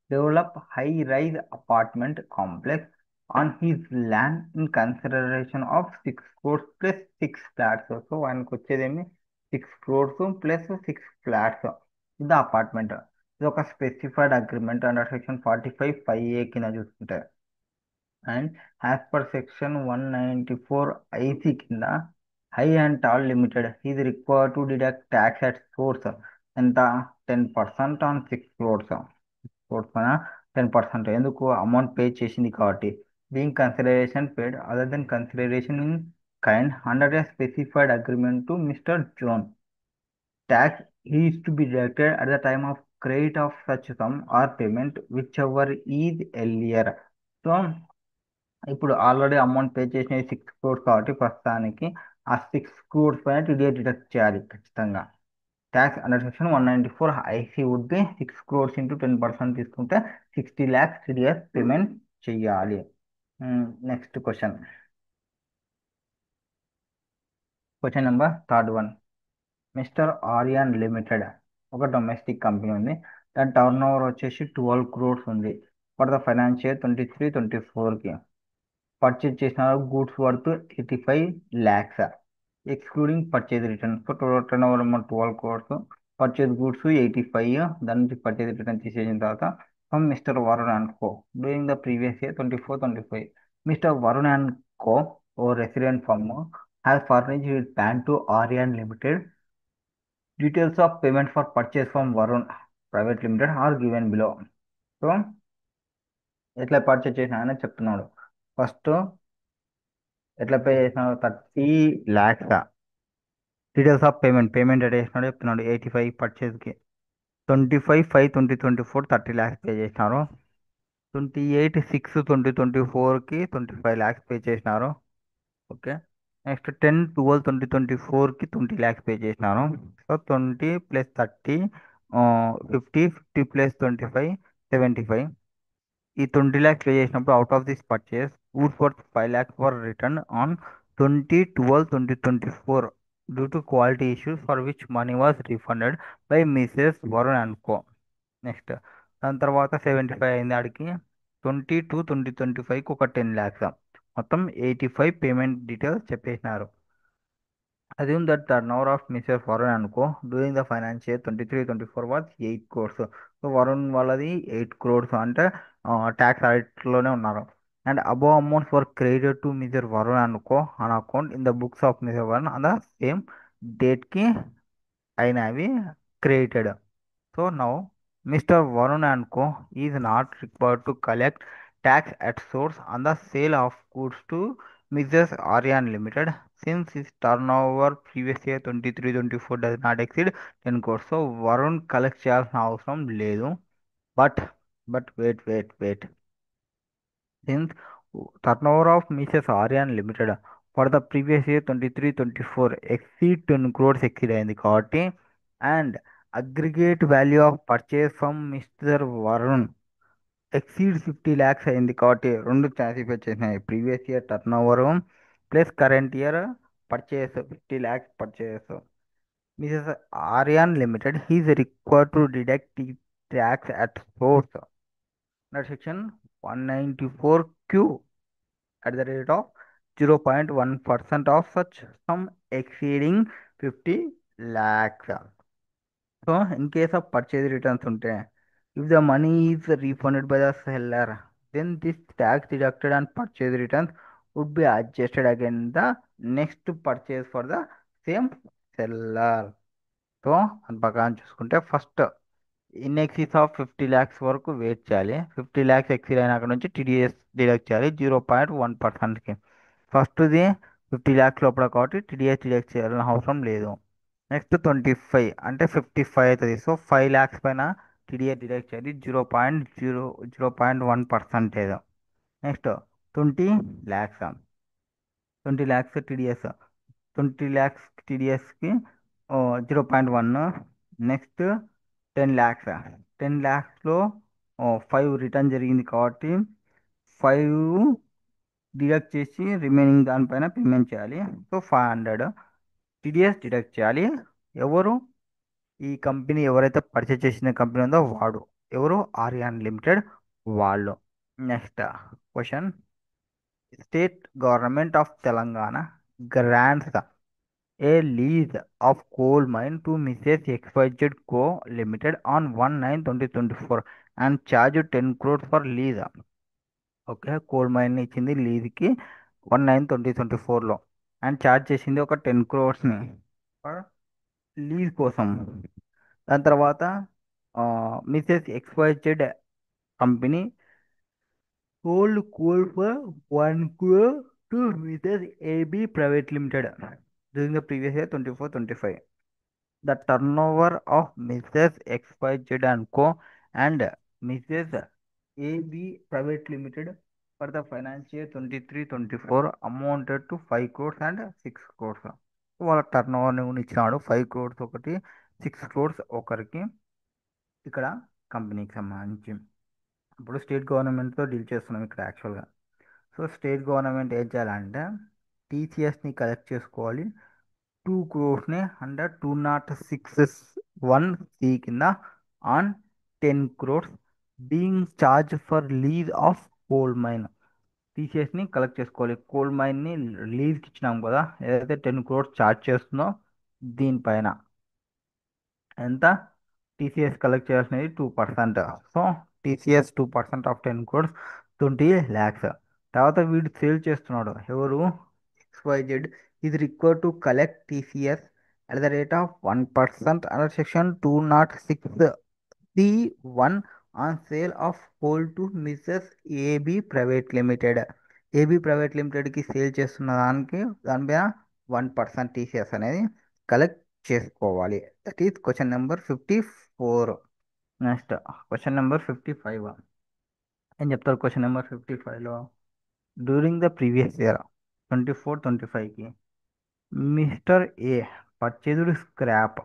develop high rise apartment complex on his land in consideration of 6 crores plus 6 flats. So ఆయనకు వచ్చేదేమి 6 crores ప్లస్ 6 flats. ఇది అపార్ట్మెంట్. ఇది ఒక specified agreement under section 45(5)(a) కింద చూసుకుంటే. And as per section 194(IC) కింద high and Tall limited is required to deduct tax at source. ఎంత? 10% on 6 crores. Source పైన 10%. ఎందుకు? అమౌంట్ పే చేసింది కాబట్టి. Being consideration paid other than consideration in kind under a specified agreement to Mr John. Tax is to be deducted at the time of credit of such sum or payment, whichever is earlier. So ఇప్పుడు already amount pay చేసిన 6 crores కాబట్టి ప్రస్తుతానికి ఆ 6 crores పైన TDS deduct చేయాలి ఖచ్చితంగా. Tax under section 194(IC) would be 6 crores into 10% తీసుకుంటే 60 lakhs TDS payment చెయ్యాలి. Next question number third one. Mr Aryan limited ఒక డొమెస్టిక్ కంపెనీ ఉంది. దాని టర్న్ ఓవర్ వచ్చేసి 12 crores ఉంది ఫర్ ద ఫైనాన్షియర్ 23-24కి. పర్చేజ్ చేసిన goods worth 85 lakhs excluding purchase return. So total turnover amount 12 crores, purchase goods 85, దాని నుంచి పర్చేజ్ రిటర్న్ తీసేసిన తర్వాత from mister Varun and co during the previous year 24-25. Mr Varun and co a resident firm has furnished it plan to Aryan limited. Details of payment for purchase from Varun Private Limited are given below. So ఎట్లా purchase చేసిన అని చెప్తున్నాడు. First ఎట్లా pay చేసినాడు? 30 lakhs. Details of payment ఎట్లా చేసినాడు చెప్తున్నాడు. 85 పర్చేస్కి. 25/5/2024 30 lakhs pay చేసినారు. 28/6/2024కి 25 lakhs పే చేసినారు. ఓకే. నెక్స్ట్ 10/12/2024కి 20 lakhs పే చేసినాను. సో 20 + 30 50, 50 + 25 75. ఈ 20 lakhs పే చేసినప్పుడు out of this purchase goods worth 5 lakhs for return on 20/12/2024 due to quality issues for which money was refunded by Mrs Varun and co. Next దాని తర్వాత 75 అయింది ఆడికి. 22/2025కి ఒక 10 lakhs. మొత్తం 85 payment details చెప్పేసినారు. Assume that turnover of Mr. Varun and Co. during the financial year 23-24 was 8 crores. So Varun వాళ్ళది 8 crores అంటే tax ఆడిట్లోనే ఉన్నారు. And above amounts were credited to mister Varun and co an account in the books of mister Varun on the same డేట్కి అయినవి credited. So now, Mr. Varun and Co. is not required to collect tax at source on the sale of goods to Mrs. Aryan Limited since his turnover previous year 23-24 does not exceed 10 crores. So Varun collects చేయాల్సిన అవసరం లేదు. But wait. Since turnover of Mrs. Aryan Limited for the previous year 23-24 exceed 10 crores exceed అయింది కాబట్టి and aggregate value of purchase from Mr. Varun exceeds 50 lakhs అయింది కాబట్టి రెండు chances వచ్చేసినాయి. Previous year turn over plus current year purchase 50 lakhs purchase. Mrs. Aryan Limited is required to deduct the tax at source under section 194Q at the rate of 0.1% of such sum exceeding 50 lakhs. So, in case of purchase returns, if the money is refunded by the seller, then this tax deducted on purchase returns would be adjusted again the next purchase for the same seller. So అది ప్రకారం చూసుకుంటే first in excess of 50 lakhs వరకు wait చేయాలి. 50 lakhs exceed అయినాక నుంచి TDS deduct చేయాలి 0.1%కి. ఫస్ట్ది 50 lakhs లోపల కాబట్టి టీడీఎస్ డిడక్ట్ చేయాల్సిన అవసరం లేదు. నెక్స్ట్ 25 అంటే 55 అవుతుంది. సో 5 lakhs పైన టీడీఎస్ డిడక్ట్ చేయాలి 0.1%. Next 20 lakhs 20 lakhs TDS 20 lakhs టీడీఎస్కి 0.1. Next 10 lakhs 10 lakhsలో 5 return జరిగింది కాబట్టి 5 డిడక్ట్ చేసి రిమైనింగ్ దానిపైన పేమెంట్ చేయాలి. సో 500 టీడీఎస్ డిడక్ట్ చేయాలి. ఎవరు ఈ కంపెనీ ఎవరైతే పర్చేజ్ చేసిన కంపెనీ ఉందో వాడు ఎవరు ఆర్యాన్ లిమిటెడ్ వాళ్ళు. Next question, state government of Telangana grants a lease of coal mine to Mrs XYZ Co Limited on 1/9/2024 and charge 10 crores for lease. Okay, coal mine ఇచ్చింది లీజ్కి 1/9/2024లో అండ్ ఛార్జ్ చేసింది ఒక 10 crores లీజ్ కోసం. దాని తర్వాత Mrs XYZ company sold coal for 1 crore to Mrs. AB Private Limited during the previous year 24-25. The turnover of Mrs. XYZ and Co. and Mrs. AB Private Limited for the financial year 23-24 amounted to 5 crores and 6 crores. వాళ్ళ turn over ఇచ్చినాడు 5 crores ఒకటి 6 crores ఒకరికి ఇక్కడ కంపెనీకి సంబంధించి. ఇప్పుడు state గవర్నమెంట్తో deal చేస్తున్నాం ఇక్కడ యాక్చువల్గా. సో స్టేట్ గవర్నమెంట్ ఏం చేయాలంటే టీసీఎస్ని కలెక్ట్ చేసుకోవాలి 2 crores అండర్ 2061C కింద on 10 crores being charge for lease of coal mine. టీసీఎస్ని కలెక్ట్ చేసుకోవాలి. కోల్ మైన్ని లీజ్కి ఇచ్చినాం కదా, ఏదైతే 10 crores చార్జ్ చేస్తుందో దీనిపైన ఎంత టీసీఎస్ కలెక్ట్ చేయాల్సినది 2%. So TCS 2% of 10 crores 20 lakhs. తర్వాత వీడు సేల్ చేస్తున్నాడు ఎవరు XYZ is required to collect TCS at the rate of 1% under section 206C1 on sale of coal to Mrs AB private limited. AB private లిమిటెడ్కి sale చేస్తున్న దానిపైన 1% TCS అనేది collect చేసుకోవాలి. That is question number 54. Next question number 55 ఏం చెప్తారు question number 55లో? During the previous year 24-25కి Mr A purchased scrap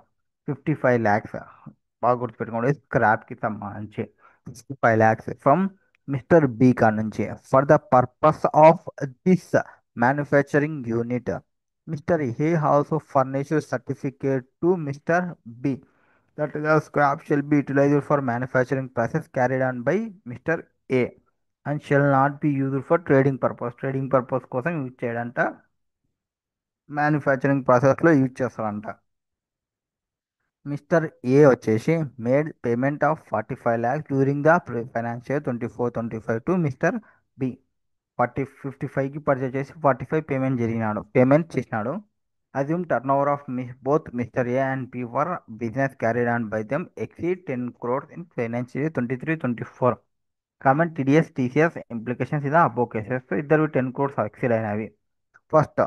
55 lakhs. బాగా గుర్తుపెట్టుకోండి, స్క్రాప్కి సంబంధించి 55 lakhs ఫ్రమ్ మిస్టర్ బి కాడ నుంచి for the purpose of this manufacturing unit. Mr A also furnished certificate to mister B that the scrap shall be utilized for manufacturing process carried on by Mr. A and shall not be used for trading purpose. Trading purpose కోసం use చేయడంట manufacturing ప్రాసెస్లో use చేస్తారంట. Mister A వచ్చేసి made payment of 45 lakhs during the financial 24-25 to mister B. 55కి purchase చేసి 45 payment చేసినాడు. Assume turnover of both mister A and B for business carried on by them exceed 10 crores in financial 23-24. Comment TDS TCS implications ఇదా above cases ఇద్దరు 10 crores exceed అయినవి. First,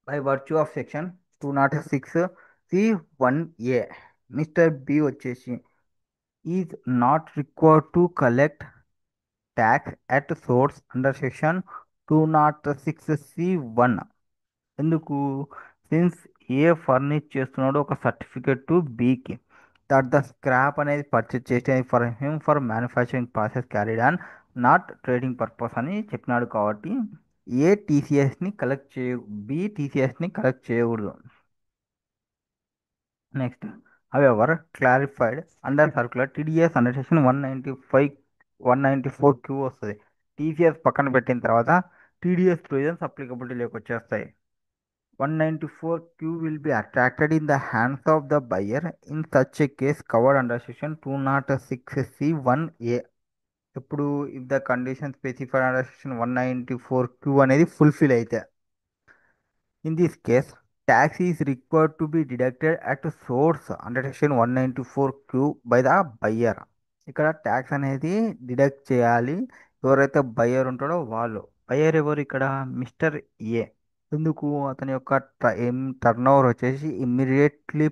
by virtue of section 206(c)(1)(a), mister B వచ్చేసి is not required to collect tax at source under section 206(c)(1). ఎందుకు? Since A furnish చేస్తున్నాడు ఒక certificate to బికి that the scrap అనేది purchase చేసేది for him for manufacturing process carried on not trading purpose అని చెప్పినాడు. కాబట్టి ఏ టీసీఎస్ని కలెక్ట్ చేయ బి టీసీఎస్ని కలెక్ట్ చేయకూడదు. Next, however clarified under circular TDS under section 195 194 వస్తుంది. టీసీఎస్ పక్కన పెట్టిన తర్వాత TDS provisions applicability లేకొచ్చేస్తాయి. 194 will be attracted in the hands of the buyer in such a case covered under section 206(c)(1)(a). ఇప్పుడు if the condition specified under section 194 అనేది fulfil అయితే, in this case tax is required to be deducted at source under section 194 by the buyer. ఇక్కడ tax అనేది deduct చేయాలి ఎవరైతే buyer ఉంటాడో వాళ్ళు. Buyer ఎవరు ఇక్కడ? Mr A. ఎందుకు? అతని యొక్క టర్న్ ఓవర్ వచ్చేసి ఇమ్మీడియట్లీ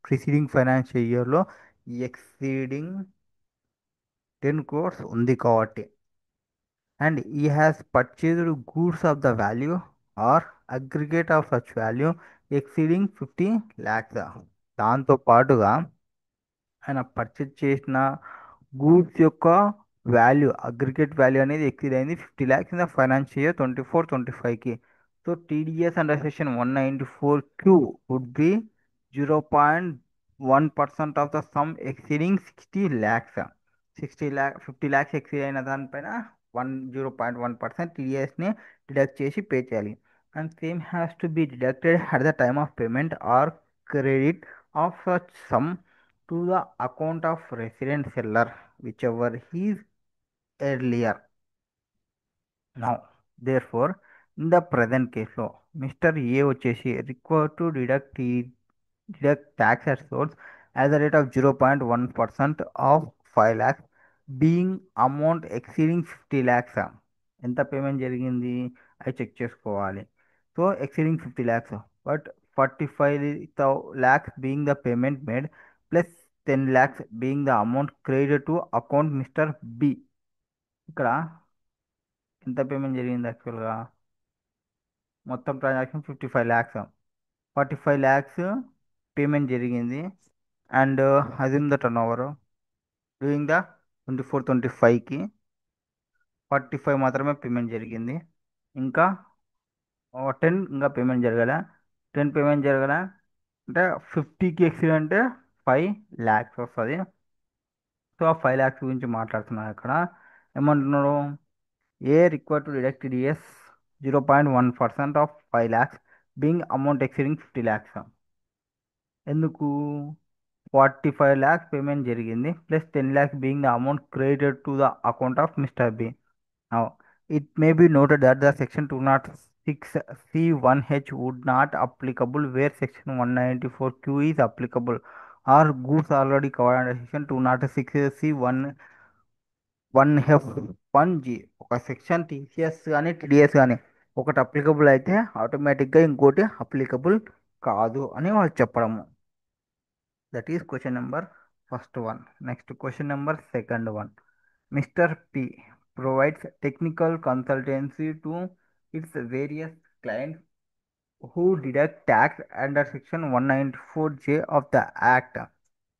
ప్రిసీడింగ్ ఫైనాన్షియల్ ఇయర్లో ఎక్సీడింగ్ 10 crores ఉంది కాబట్టి, and he has purchased goods of the value or aggregate of such value exceeding 50 lakhs. దాంతో పాటుగా ఆయన పర్చేజ్ చేసిన గూడ్స్ యొక్క వాల్యూ, అగ్రిగేట్ వాల్యూ అనేది ఎక్సీడ్ అయింది 50 lakhs in the financial year 24-25కి. So TDS under section 194 would be 0.1% of the sum exceeding 60 lakhs. 50 lakhs exceed అయిన దానిపైన 0.1% టీడీఎస్ని డిడక్ట్ చేసి పే చేయాలి. And same has to be deducted at the time of payment or credit of such sum to the account of resident seller whichever he is earlier. Now therefore in the present case లో mister A వచ్చేసి required to deduct tax at source as the rate of 0.1% of 5 lakhs being amount exceeding 50 lakhs. ఎంత payment జరిగింది అది check చేసుకోవాలి. So exceeding 50 lakhs, but 45 lakhs being the payment made plus 10 lakhs being the amount credited to account mister B. ఇక్కడ ఎంత payment జరిగింది యాక్చువల్గా? మొత్తం transaction 55 lakhs. 45 lakhs payment జరిగింది. And assume the turnover during the 24-25కి 45 మాత్రమే payment జరిగింది. ఇంకా 10 ఇంకా పేమెంట్ జరగలే. 10 పేమెంట్ జరగలే అంటే 50కి ఎక్సీడ్ అంటే 5 lakhs వస్తుంది. సో ఆ 5 lakhs గురించి మాట్లాడుతున్నాను ఇక్కడ. ఏమంటున్నాడు? A required to deduct TDS 0.1% of 5 lakhs being amount exceeding 50 lakhs. ఎందుకు? 45 lakhs పేమెంట్ జరిగింది plus 10 lakhs being the amount credited to the account of mister B. Now, it may be noted that the section 206(c)(1)(h) would not applicable where section 194 is applicable or goods already covered under section 206(c)(1)(f)(1)(g). ఒక section TCS కానీ TDS కానీ ఒకటి applicable అయితే ఆటోమేటిక్గా ఇంకోటి applicable కాదు అని వాళ్ళు చెప్పడము. That is question number first one. Next question number second one. Mister P provides technical consultancy to its various clients who deduct tax under section 194(j) of the Act.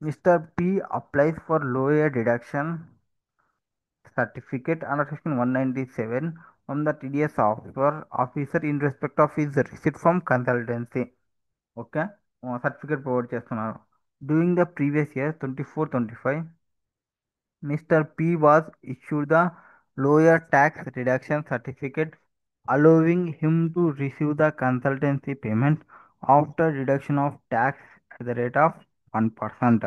Mr. P applies for lower deduction certificate under section 197 from the TDS officer in respect of his receipt from consultancy. Okay, certificate provide చేస్తున్నారు. During the previous year 24-25 Mr. P was issued the lower tax reduction certificate allowing him to receive the consultancy payment after deduction of tax at the rate of 1%.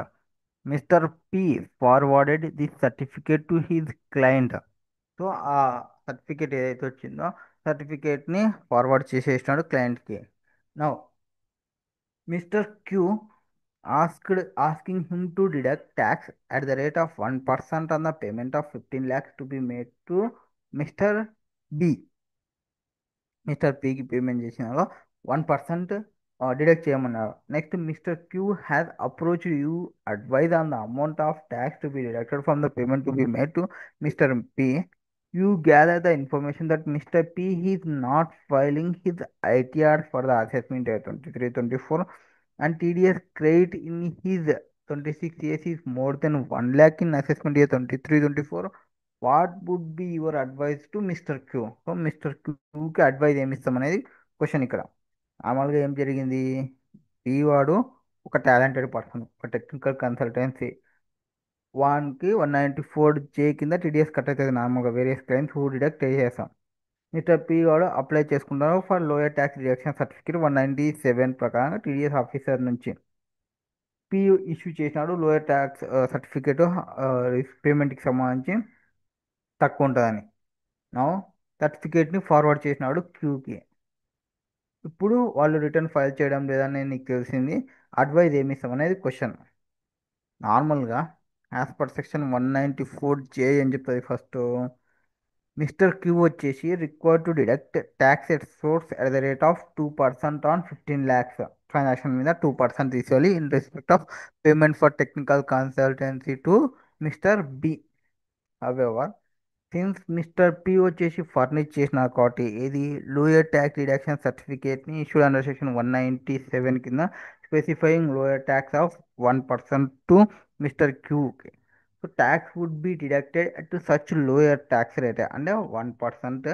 Mr. P forwarded this certificate to his client. So ఆ certificate ఏదైతే వచ్చిందో సర్టిఫికేట్ని forward చేసేసినాడు క్లయింట్కి. Now mister Q asking him to deduct tax at the rate of 1% on the payment of 15 lakhs to be made to Mr. B. Mister పికి payment చేసినారో 1% deduct చేయమన్నారు. Next mister Q has approach you advise on the amount of tax to be deducted from the payment to be made to mister P. You gather the information that Mr. P is not filing his ITR for the assessment year 23-24 and TDS credit in his 26 years is more than 1 lakh in assessment year 23-24. What would be your advice to mister Q? So mister క్యూకి advice ఏమి ఇస్తాం అనేది question ఇక్కడ. మామూలుగా ఏం జరిగింది, ఈ వాడు ఒక టాలెంటెడ్ పర్సన్, ఒక టెక్నికల్ కన్సల్టెన్సీ, వానికి 194J కింద టీడీఎస్ కట్ అవుతుంది నార్మల్గా వేరియస్ క్లైమ్స్ హూ డిడక్ట్ చేసేస్తాం. మిస్టర్ పి వాడు అప్లై చేసుకుంటారు for lower tax reduction certificate 197 ప్రకారంగా టీడీఎస్ ఆఫీసర్ నుంచి. పి ఇష్యూ చేసినాడు లోయర్ ట్యాక్స్ సర్టిఫికేట్ పేమెంట్కి సంబంధించి తక్కువ ఉంటుందని. నా సర్టిఫికేట్ని ఫార్వర్డ్ చేసినాడు క్యూకి. ఇప్పుడు వాళ్ళు రిటర్న్ ఫైల్ చేయడం లేదని నీకు తెలిసింది, అడ్వైజ్ ఏమి ఇస్తాం అనేది క్వశ్చన్. నార్మల్గా యాజ్ పర్ సెక్షన్ 194J అని చెప్తుంది ఫస్ట్. మిస్టర్ క్యూ వచ్చేసి required to deduct tax at source at the rate of 2% on 15 lakhs transaction మీద 2% తీసుకోవాలి in respect of payment for technical consultancy to mister B. However since mister P వచ్చేసి furnish చేసిన కాబట్టి ఏది lower tax deduction సర్టిఫికేట్ని issued under section 197 కింద specifying lower tax of 1% to mister Q. So tax would be deducted at such lower tax rate అంటే 1%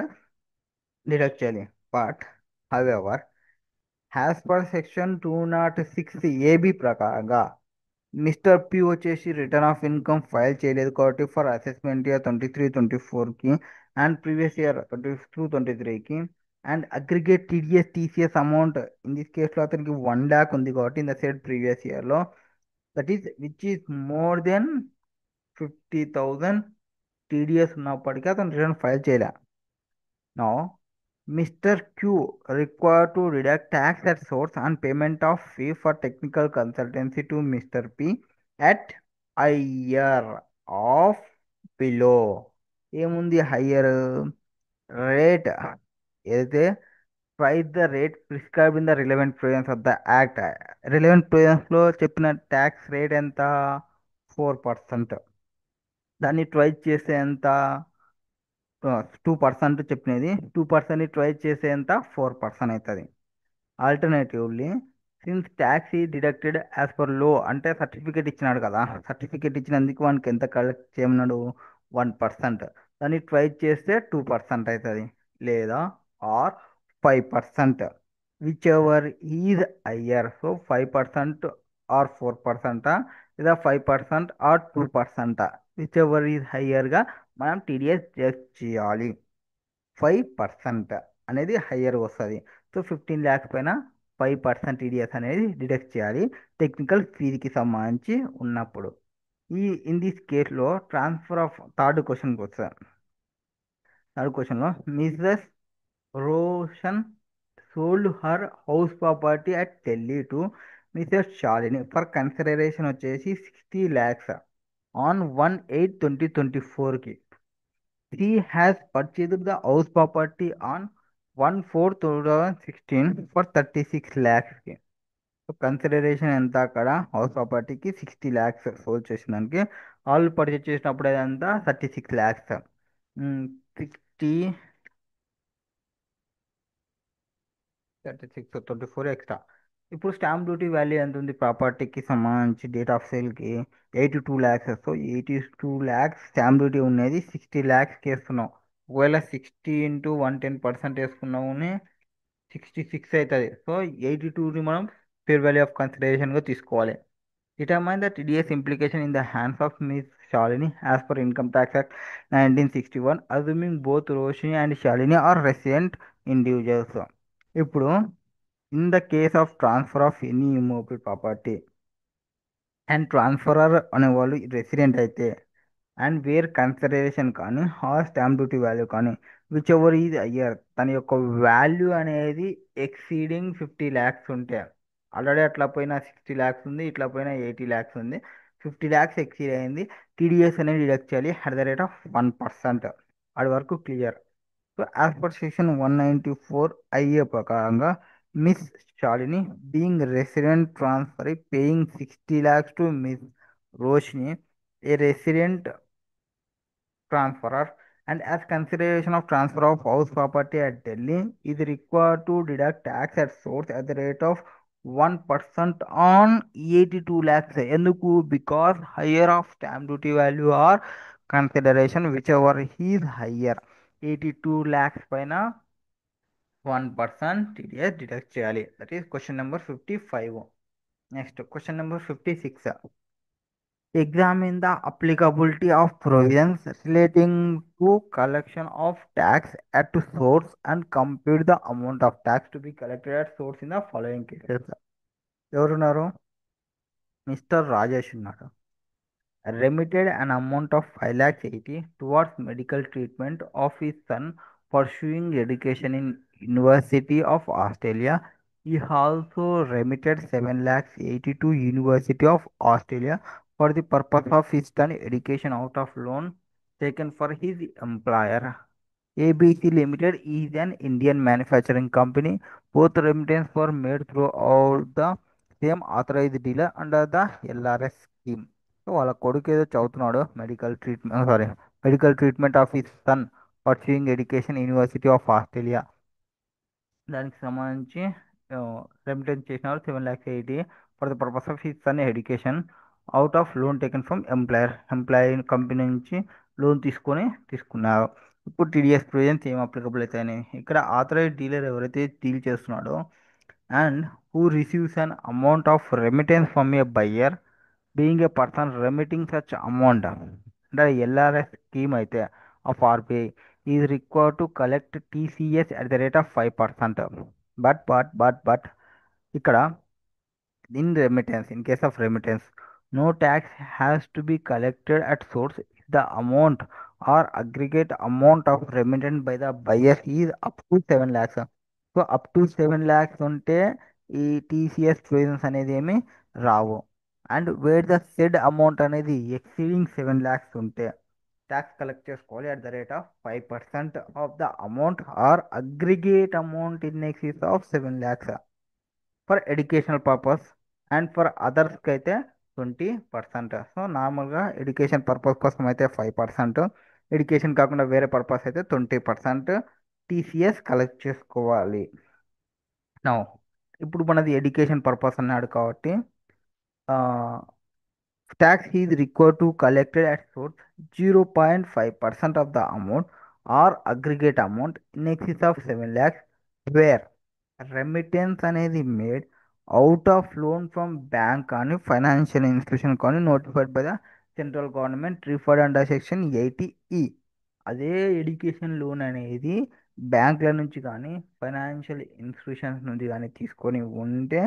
deduct చేయాలి. But however as per section 206 AB ప్రకారంగా mister P వచ్చేసి return of income file చేయలేదు కాబట్టి for assessment year 23-24కి and previous year 22-23కి and aggregate TDS TCS amount in this కేసులో అతనికి 1 lakh ఉంది కాబట్టి ఇన్ ద సెడ్ ప్రీవియస్ ఇయర్లో that is which is more than 50,000 TDS ఉన్నప్పటికీ అతను రిటర్న్ ఫైల్ చేయలే. Now, Mr. Q required to deduct tax at source on payment of fee for technical consultancy to Mr. P at higher of below. ఏముంది higher rate ఏదైతే price the rate prescribe in the relevant provisions of the act. Relevant ప్రొవిజన్స్లో చెప్పిన tax rate ఎంత, 4%. దాన్ని twice చేస్తే ఎంత, 2% చెప్పినది 2%ని twice చేస్తే ఎంత, 4% అవుతుంది. ఆల్టర్నేటివ్లీ సిన్స్ ట్యాక్స్ ఈ డిడక్టెడ్ యాజ్ పర్ లో అంటే సర్టిఫికేట్ ఇచ్చినాడు కదా, సర్టిఫికేట్ ఇచ్చినందుకు వానికి ఎంత కలెక్ట్ చేయమన్నాడు, 1%. దాన్ని ట్వైస్ చేస్తే 2% అవుతుంది, లేదా or 5%, whichever is higher. So 5% or 4%, లేదా 5% ఆర్ 2%, విచ్ ఎవర్ ఈజ్ హయ్యర్గా మనం టీడీఎస్ జస్ట్ చేయాలి. 5% అనేది హయ్యర్ వస్తుంది. సో 15 lakhs పైన 5% టీడీఎస్ అనేది డిడక్ట్ చేయాలి టెక్నికల్ ఫీజుకి సంబంధించి ఉన్నప్పుడు. ఇన్ దిస్ కేసులో ట్రాన్స్ఫర్ ఆఫ్ క్వశ్చన్కి వస్తుంది. థర్డ్ క్వశ్చన్లో Mrs Roshan sold her house property at Delhi to Mrs Shalini for consideration వచ్చేసి 60 lakhs ఆన్ 1/8/2024కి. She has purchased the house property on 1/4/2016 for 36 lakhs కి. సో కన్సిడరేషన్ ఎంత అక్కడ, హౌస్ ప్రాపర్టీకి 60 lakhs సోల్డ్ చేసిన దానికి, వాళ్ళు పర్చేస్ చేసినప్పుడు అదంతా 36 lakhs. 60 36 24 ఎక్స్ట్రా. ఇప్పుడు స్టాంప్ డ్యూటీ వాల్యూ ఎంత ఉంది ప్రాపర్టీకి సంబంధించి డేట్ ఆఫ్ సేల్కి, 82 lakhs. So 82 lakhs stamp duty ఉన్నది 60 lakhsకి వేస్తున్నాం. ఒకవేళ 60 ఇంటూ 110% వేసుకున్నామని 66 అవుతుంది. సో 82ని మనం ఫేర్ వాల్యూ ఆఫ్ కన్సిడరేషన్గా తీసుకోవాలి. Determine the TDS implication in the hands of Ms. Shalini as per Income Tax Act 1961, assuming both Roshni and Shalini are resident individuals. ఇప్పుడు in the case of transfer of any immobile property and transferor అనేవాళ్ళు resident అయితే and where consideration కానీ or stamp duty value కానీ whichever is higher తన యొక్క value అనేది exceeding 50 lakhs ఉంటే already అట్లా పోయిన 60 ల్యాక్స్ ఉంది ఇట్లా పోయిన 80 ల్యాక్స్ ఉంది 50 ల్యాక్స్ ఎక్సీడ్ అయింది టీడీఎస్ అనేది డిడక్ట్ చేయాలి అట్ ద రేట్ ఆఫ్ 1%. అది వరకు clear. So as per section 194 IA ప్రకారంగా miss Shalini being resident transfer paying 60 lakhs to miss Roshini a resident transferor and as consideration of transfer of house property at Delhi is required to deduct tax at source at the rate of 1% on 82 lakhs. ఎందుకు because higher of stamp duty value or consideration whichever is higher 82 lakhs పైన 1% TDS deduct చేయాలి. That is question number 55. Next question number 56. Examine the applicability of provisions relating to collection of tax at source and compute the amount of tax to be collected at source in the following cases. ఎవరున్నారు? Mister Rajesh ఉన్నారు. Remitted an amount of 5 lakhs 80 towards medical treatment of his son pursuing education in University of Australia. He also remitted 7 lakhs 80 to University of Australia for the purpose of his son education out of loan taken for his employer. ABC Limited is an Indian manufacturing company. Both remittances were made throughout the same authorized dealer under the LRS scheme. So వాళ్ళ కొడుకు ఏదో చదువుతున్నాడు medical treatment of his son pursuing education university of Australia. దానికి సంబంధించి remittance చేసినారు 7 lakhs 80 for the purpose of his son education out of loan taken from employee company నుంచి loan తీసుకున్నారు. ఇప్పుడు టీడీఎస్ ప్రొవిజన్స్ ఏం అప్లికబుల్ అవుతాయని ఇక్కడ ఆథరైజ్డ్ డీలర్ ఎవరైతే డీల్ చేస్తున్నాడో and who receives an amount of remittance from a buyer being a person remitting such amount అంటే LRS scheme అయితే of RBI is required to collect TCS at the rate of 5%. But ఇక్కడ in case of remittance, no tax has to be collected at source if the amount or aggregate amount of remittance by the buyer is up to 7 lakhs. So up to 7 lakhs ఉంటే ఈ TCS provisions అనేది ఏమి రావు. And where the said amount అనేది exceeding 7 lakhs ఉంటే tax collect చేసుకోవాలి at the rate of 5% of the amount or aggregate amount in excess of 7 lakhs for educational purpose and for అదర్స్కి అయితే 20%. సో నార్మల్గా education purpose కోసం అయితే 5%, education కాకుండా వేరే పర్పస్ అయితే 20% టీసీఎస్ కలెక్ట్ చేసుకోవాలి. నో ఇప్పుడు మనది ఎడ్యుకేషన్ పర్పస్ అన్నాడు కాబట్టి tax is required to collected at source 0.5% of the amount or aggregate amount in excess of 7 lakhs where remittance అనేది made out of loan from bank కానీ financial institution కానీ notified by the central government referred under section 80E. అదే education loan అనేది బ్యాంకుల నుంచి కానీ financial institutions నుంచి కానీ తీసుకొని ఉంటే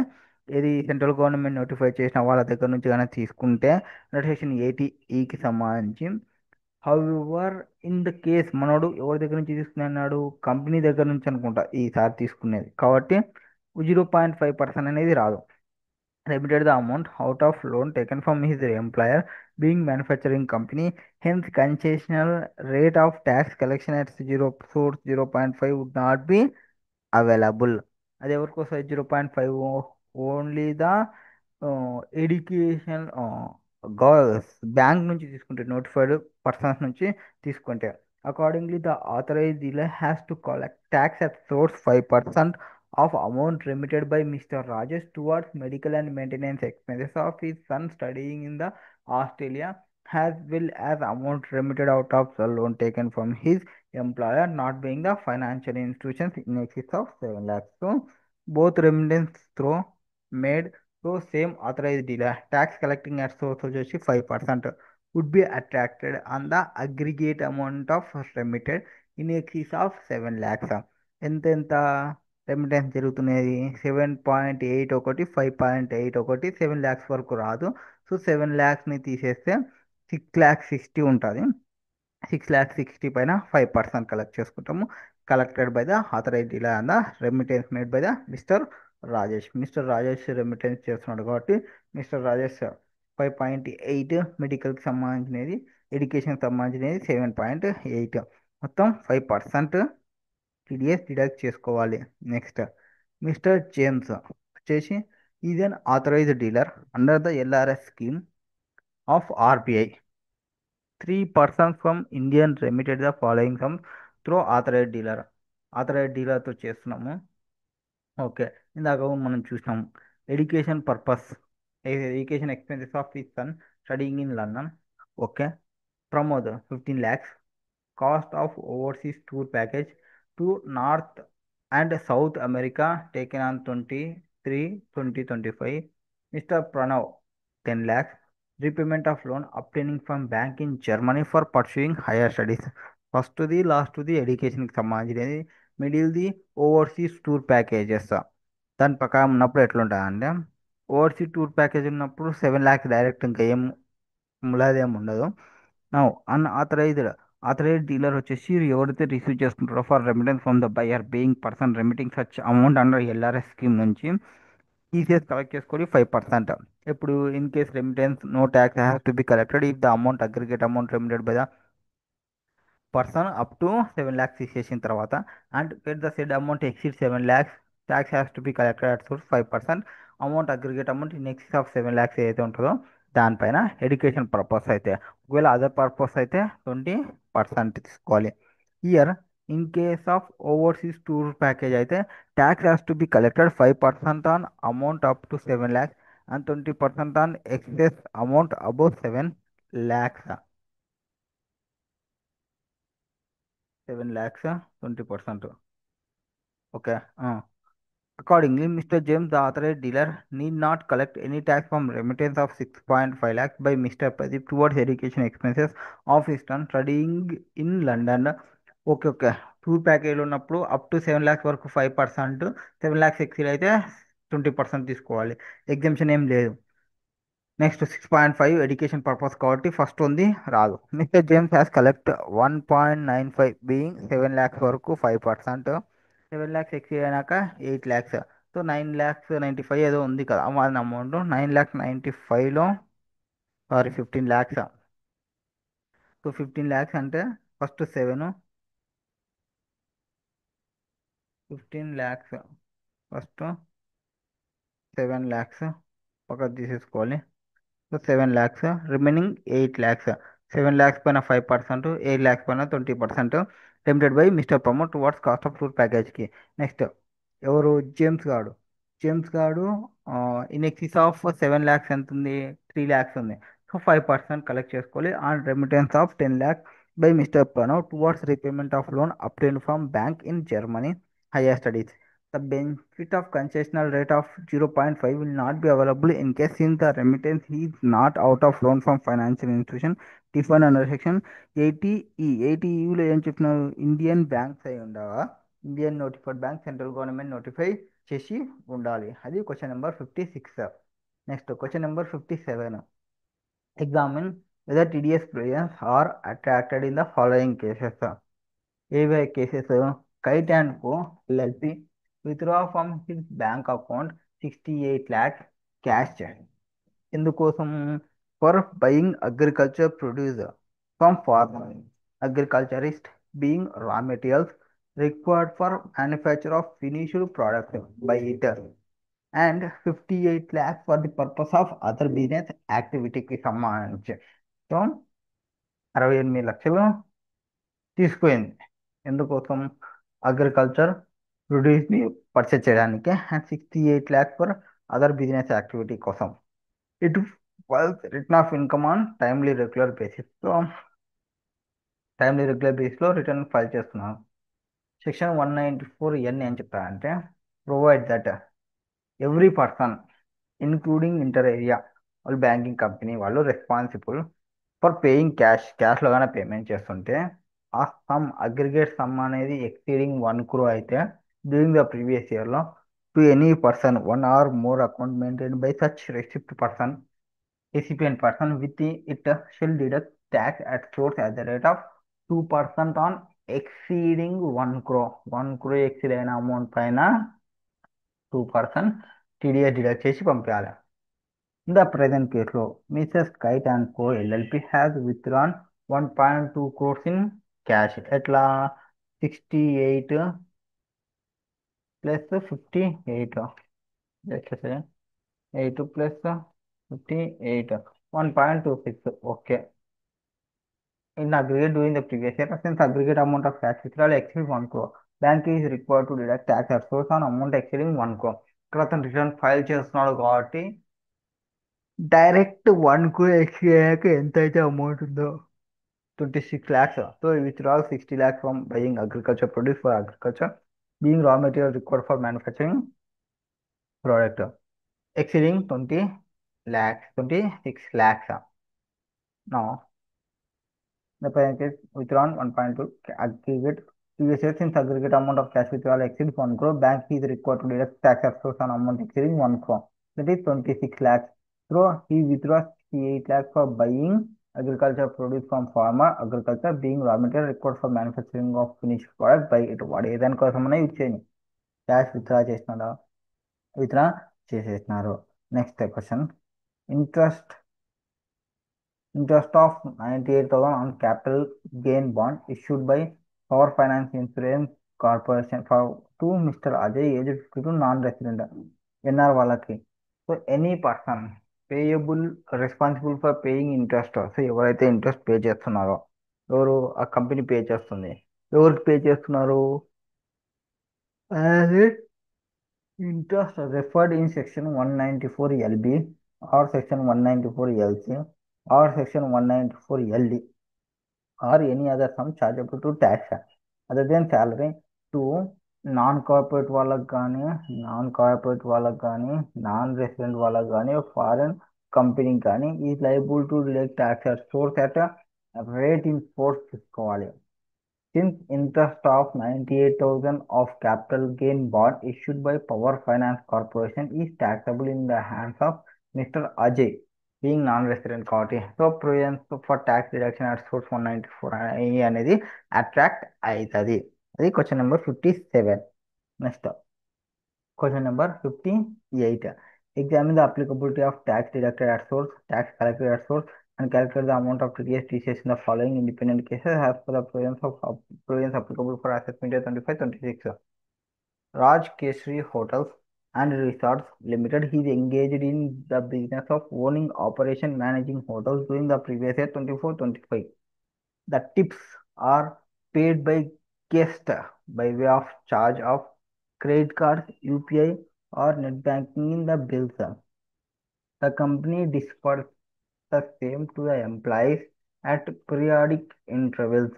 ఇది సెంట్రల్ గవర్నమెంట్ నోటిఫై చేసిన వాళ్ళ దగ్గర నుంచి కానీ తీసుకుంటే అండర్ సెక్షన్ 80E సంబంధించి హౌఎవర్ ఇన్ ద కేస్ మనోడు ఎవరి దగ్గర నుంచి తీసుకున్నాడు కంపెనీ దగ్గర నుంచి అనుకుంటా ఈసారి తీసుకునేది కాబట్టి 0.5% అనేది రాదు. Remitted the amount out of loan taken from his employer being manufacturing company, hence concessional rate of tax collection at 0.5 would not be available. అది ఎవరికి వస్తుంది 0.5? ఓన్లీ ద ఎడ్యుకేషన్ బ్యాంక్ నుంచి తీసుకుంటే నోటిఫైడ్ పర్సన్స్ నుంచి తీసుకుంటే accordingly the authorise dealer has to collect tax at source 5% of amount remitted by Mr. Rajesh towards medical and maintenance expenses of his son studying in the Australia as well as amount remitted out of the loan taken from his employer not being the financial institutions in excess of 7 lakhs. So both remittance through made so same authorized dealer tax collecting at source వచ్చేసి 5% would be attracted on the aggregate amount of remitted in excess of 7 lakhs. ఎంత remittance జరుగుతున్నది 7.8 ఒకటి 5.8 ఒకటి 7 ల్యాక్స్ వరకు రాదు. So 7 ల్యాక్స్ని తీసేస్తే 6,60,000 ఉంటుంది. 6,60,000 పైన 5% కలెక్ట్ చేసుకుంటాము. Collected by the authorised dealer and the remittance made by the Mr Rajesh. Mr Rajesh remittance చేస్తున్నాడు కాబట్టి మిస్టర్ రాజేష్ 5.8 మెడికల్కి సంబంధించినది, ఎడ్యుకేషన్కి సంబంధించినది 7.8, మొత్తం 5% టీడీఎస్ డిడక్ట్ చేసుకోవాలి. నెక్స్ట్ మిస్టర్ జేమ్స్ వచ్చేసి is an authorised dealer under the LRS scheme of RBI. 3 persons from Indian remitted the following sums through authorized dealer. authorized డీలర్తో చేస్తున్నాము. Okay, ఇందాక మనం చూసినాము education purpose, education expenses of his sun studying in London. Okay, Pramod 15 lakhs. Cost of overseas tour package to North and South America taken on 23/2025. Mr. Pranav 10 lakhs. Repayment of loan obtaining from bank in Germany for pursuing higher studies. First the last the ఎడ్యుకేషన్కి సంబంధించినది, middle the overseas tour packages. దాని ప్రకారం ఉన్నప్పుడు ఎట్లుంటుందంటే overseas tour package ఉన్నప్పుడు 7 lakhs direct ఇంకా ఏం ములాదేం ఉండదు. నౌ అన్ఆథరైజ్డ్ ఆథరైజ్డ్ డీలర్ వచ్చేసి ఎవరైతే రిసీవ్ చేసుకుంటారో for remittance from the buyer being person remitting such amount under LRS scheme నుంచి టీసీఎస్ కలెక్ట్ చేసుకొని 5%. ఇప్పుడు in case remittance no tax has to be collected if the amount aggregate amount remitted by the person up to 7 lakhs తీసేసిన తర్వాత and where the said amount exceed 7 lakhs tax has to be collected at source 5%. Amount aggregate amount in excess of 7 lakhs ఏదైతే ఉంటుందో దానిపైన education purpose అయితే, ఒకవేళ other purpose అయితే 20% తీసుకోవాలి. Here in case of overseas tour package అయితే tax has to be collected 5% on amount up to 7 lakhs and 20% on excess amount above 7 lakhs. 7 lakhs, 20%. Okay. Accordingly, Mr. James, the authorized dealer, need not collect any tax from remittance of 6.5 lakhs by Mr. Pradeep towards education expenses of his son studying in London. Okay okay, tour package ఉన్నప్పుడు up to 7 lakhs వరకు 5%, 7 lakhs exceed అయితే 20% తీసుకోవాలి. Exemption ఏం లేదు. Next 6.5 education purpose కాబట్టి first ఉంది రాదు. Mister James has collect 1.95 being 7 lakhs వరకు 5%, 7 lakhs ఎక్సీడ్ అయినాక 8 lakhs. సో 9,95,000 ఏదో ఉంది కదా వాళ్ళ అమౌంట్. 9,95,000లో సారీ 15 lakhs. సో 15 lakhs అంటే ఫస్ట్ 7, 15 lakhs ఫస్ట్ 7 lakhs పక్కకు తీసేసుకోవాలి. So 7 lakhs, remaining 8 lakhs. 7 lakhs పైన 5%, 8 lakhs పైన 20% tempted by mister Pramod towards cost of tour ప్యాకేజ్కి. నెక్స్ట్ ఎవరు, జేమ్స్ గాడు. జేమ్స్ గాడు ఇన్ ఎక్సిస్ ఆఫ్ 7 lakhs ఎంత ఉంది, 3 lakhs ఉంది. సో 5% కలెక్ట్ చేసుకోవాలి on remittance of 10 lakhs by mister Pranav towards repayment of loan obtain from bank in Germany higher studies. The benefit of concessional rate of 0.5 will not be available in case since the remittance is not out of loan from financial institution defined under section 80E. 80Eలో ఏం చెప్పినారు, Indian banks అయి ఉండవా, Indian notified bank central government notify చేసి ఉండాలి. అది question number 56. Next question number 57. Examine whether TDS provisions are attracted in the following cases. ఏవే cases, Kite and Co LLP withdraw from his bank account 68 lakhs cash. ఎందుకోసం, for buying agriculture produce from farmer, agriculturist being raw materials required for manufacture of finished product by it and 58 lakhs for the purpose of other business యాక్టివిటీకి సంబంధించి. So 68 లక్షలు తీసుకుపోయింది. ఎందుకోసం, agriculture ప్రొడ్యూస్ని purchase చేయడానికి and 68 lakhs for other business activity కోసం. It was return of income on timely regular basis. So timely regular బేసిస్లో return file చేస్తున్నాను. సెక్షన్ 194N ఏం చెప్తారంటే provide that every person including inter area వాళ్ళు banking company వాళ్ళు responsible for paying క్యాష్లో కానీ payment చేస్తుంటే ఆ సమ్ అగ్రిగేట్ సమ్ అనేది ఎక్సీడింగ్ 1 crore అయితే డ్యూరింగ్ ద ప్రీవియస్ ఇయర్లో to any person one or more account maintain by such recipient person with it shall deduct tax at source at the rate of 2% on exceeding 1 crore. 1 crore exceed అయిన amount పైన 2% TDS deduct చేసి పంపించాలి. In the present case లో Mrs. Kite and Co. LLP has withdrawn 1.2 crores in cash. ఎట్లా 68 plus 58 just 8 plus 58 1.26. Okay. In aggregate during the previous year, since aggregate amount of cash withdrawal exceeds 1 crore, bank is required to deduct tax at source on amount exceeding 1 crore. ఇక్కడ అతను return file చేస్తున్నాడు కాబట్టి direct 1 crore exceed అయ్యాక ఎంత అయితే amount ఉందో 26 lakhs. So withdrawal 60 lakhs from buying agriculture produce for agriculture, being raw material required for manufacturing product, exceeding 26 lakhs. Now the parent is withdrawn 1.2 aggregate previous year, since aggregate amount of cash withdrawal exceeds 1 crore, bank is required to deduct tax of source on amount exceeding 1 crore. That is 26 lakhs. So he withdraws 68 lakhs for buying agriculture produce from farmer, agriculture being raw material required for manufacturing of finished product by it. వాడు ఏదాని కోసమైనా use చేయని cash withdraw చేసేసినారు. Next question, interest interest of 98,000 on capital gain bond issued by Power Finance Insurance Corporation for to Mr. Ajay, aged 52, non-resident. NR వాళ్ళకి. So any person payable responsible for paying interest. So ఎవరైతే interest pay చేస్తున్నారో ఎవరు ఆ company pay చేస్తుంది. ఎవరికి pay చేస్తున్నారు? Interest referred in section 194 LB or section 194 LC or section 194 LD or any other sum chargeable to tax other than salary to non resident వాళ్ళకి కానీ foreign company కానీ is liable to deduct tax at source at rate in force తీసుకోవాలి. Since interest of 98,000 of capital gain bond issued by Power Finance Corporation is taxable in the hands of Mr. Ajay, being non-resident కాబట్టి so provisions for tax deduction at source 194 అనేది attract అవుతుంది. అది question number 57. Next question number 58. Examine the applicability of tax deducted at source, tax collected at source, and calculate the amount of TDS TCS in the following independent cases as per the provisions applicable for assessment year 25-26. Raj Keshri Hotels and Resorts Limited. He is engaged in the business of owning, operation, managing hotels during the previous year 24-25. The tips are paid by guest by way of charge of credit cards, UPI, or net banking in the bills. The company disperses the same to the employees at periodic intervals.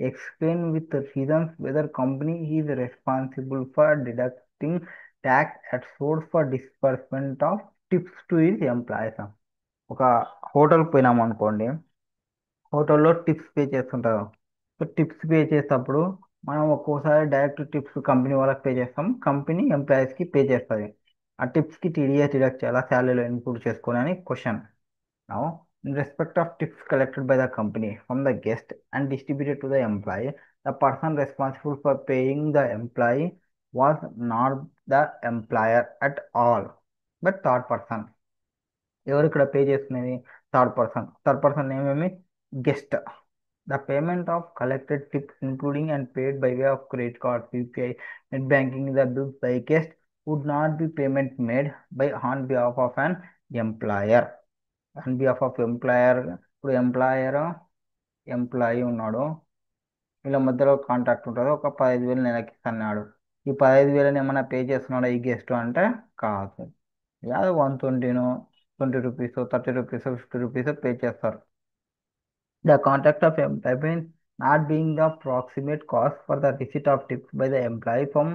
Explain with the reasons whether company is responsible for deducting tax at source for disbursement of tips to its employees. ఒక హోటల్కి పోయినాం అనుకోండి, హోటల్లో tips pay చేస్తుంటారు. So tips pay చేసేటప్పుడు మనం ఒక్కోసారి direct tips company వాళ్ళకి పే చేస్తాం, కంపెనీ ఎంప్లాయీస్కి పే చేస్తుంది. ఆ టిప్స్కి టీడీఎస్ డిడక్ట్ చేయాలా, శాలరీలో ఇన్క్లూడ్ చేసుకొని అని question. Now, in respect of tips collected by the company from the guest and distributed to the employee, the person responsible for paying the employee was not the employer at all, but third person. ఎవరు ఇక్కడ pay చేస్తున్నది? Third person ఏమేమి? Guest. The payment of collected tips, including and paid by way of credit cards, UPI, net banking, the bills by guest, would not be payment made by on behalf of an employer. On behalf of employer. ఇప్పుడు employee ఉన్నాడు, వీళ్ళ మధ్యలో contract ఉంటుంది, ఒక 15,000 నెలకి ఇస్తున్నాడు. ఈ 15,000 ఏమైనా పే చేస్తున్నాడు ఈ గెస్ట్ అంటే కాదు. యాదో 120 20 రూపీస్ 30 రూపీస్ 50 రూపీస్ పే చేస్తారు. The contract of employment not being the proximate cause for the receipt of tips by the employee from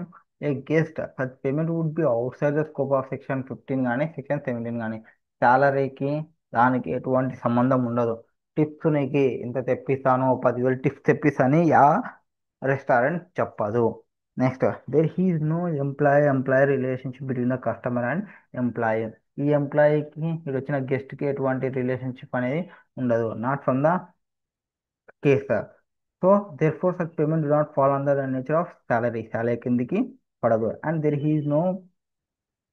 a guest such payment would be outside the scope of section 15 కానీ section 17 కానీ. శాలరీకి దానికి ఎటువంటి సంబంధం ఉండదు. Tips నీకు ఇంత తెప్పిస్తాను, 10,000 tips తెప్పిస్తాను యా రెస్టారెంట్ చెప్పదు. Next, there is no employee relationship between the customer and employee. ఈ ఎంప్లాయీకి ఇక్కడ వచ్చిన గెస్ట్కి ఎటువంటి రిలేషన్షిప్ అనేది ఉండదు. Not from the case. So therefore such payment do not fall under the nature of salary కిందికి పడదు. And there is no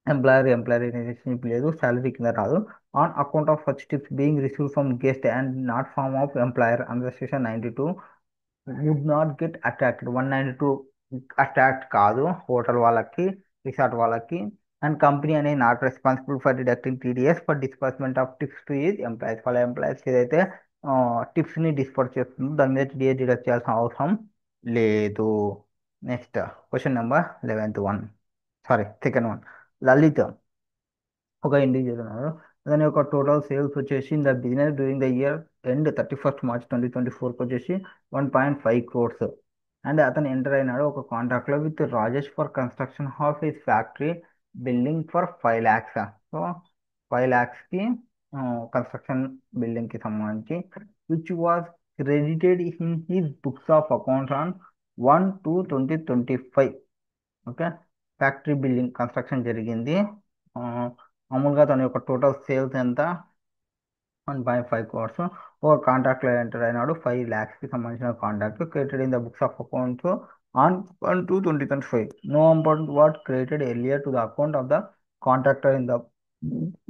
employer relationship లేదు, శాలరీ కింద రాదు. On account of such tips being receive from guest and not form of employer under section 92 would not get attracted. 192 attract కాదు hotel వాళ్ళకి, resort వాళ్ళకి. And company అనేది not responsible for deducting TDS for disbursement of tips to is employees. వాళ్ళ ఎంప్లాయీస్కి ఏదైతే టిప్స్ని disperse చేస్తుందో దాని మీద టీడీఎస్ డిడక్ట్ చేయాల్సిన అవసరం లేదు. Next question number 11th one, sorry second one. Lalit ఒక ఇండివిజువల్ ఉన్నారు. దాని యొక్క టోటల్ సేల్స్ వచ్చేసి in the business during the year end 31st March 2024 వచ్చేసి 1.5 crores. అండ్ అతను ఎంటర్ అయినాడు ఒక కాంట్రాక్ట్లో with Rajesh for construction of his factory building for 5 lakhs. So 5 lakhsకి కన్స్ట్రక్షన్ బిల్డింగ్కి సంబంధించి which was credited in his books of accounts on 1/2/2025. Okay, factory building construction జరిగింది. ఆ, మామూలుగా తన యొక్క టోటల్ సేల్స్ ఎంత, 1.5 crores. ఒక కాంట్రాక్ట్లో ఎంటర్ అయినాడు 5 lakhsకి సంబంధించిన contract created in the books of accounts on 1/2/2025. No amount what created earlier to the account of the contractor in the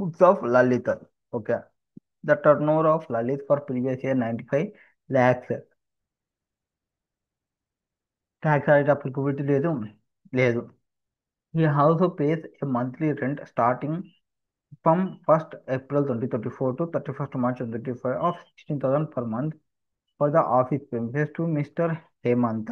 books of Lalit. Okay, the turnover of Lalit for previous year 95 lakhs. Tax అయితే applicability లేదు, లేదు. He also pays a monthly rent starting from 1st April 2024 to 31st March 2025 of 16,000 per month for the office premises to Mr. Hemant,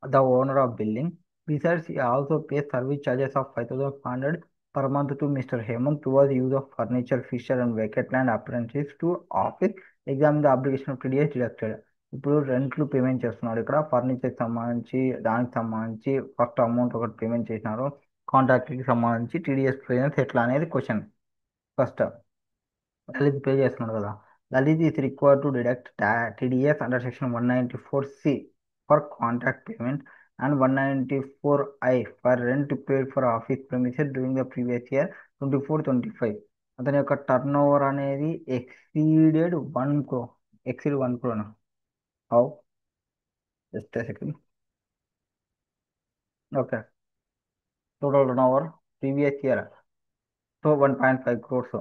the owner of building. Besides, he also pays service charges of 5,500 per month to Mr. Hemant towards use of furniture, fixture and vacant land appliances to office. Examine the obligation of TDS deducted. ఇప్పుడు రెంట్లు payment చేస్తున్నాడు. ఇక్కడ ఫర్నిచర్కి సంబంధించి దానికి సంబంధించి first amount ఒకటి payment చేసినారు. కాంట్రాక్ట్కి సంబంధించి టీడీఎస్ పేమెంట్స్ ఎట్లా అనేది క్వశ్చన్. ఫస్ట్ లలిత్ పే చేస్తున్నాడు కదా, Lalit is required to deduct TDS under section 194C for contract payment and 194I for rent paid for office premises during the previous year 24-25. అతని యొక్క turn over అనేది exceeded 1 crore. Exceed 1 crore. How? Just second. Okay, total turn over previous year so 1.5 crores.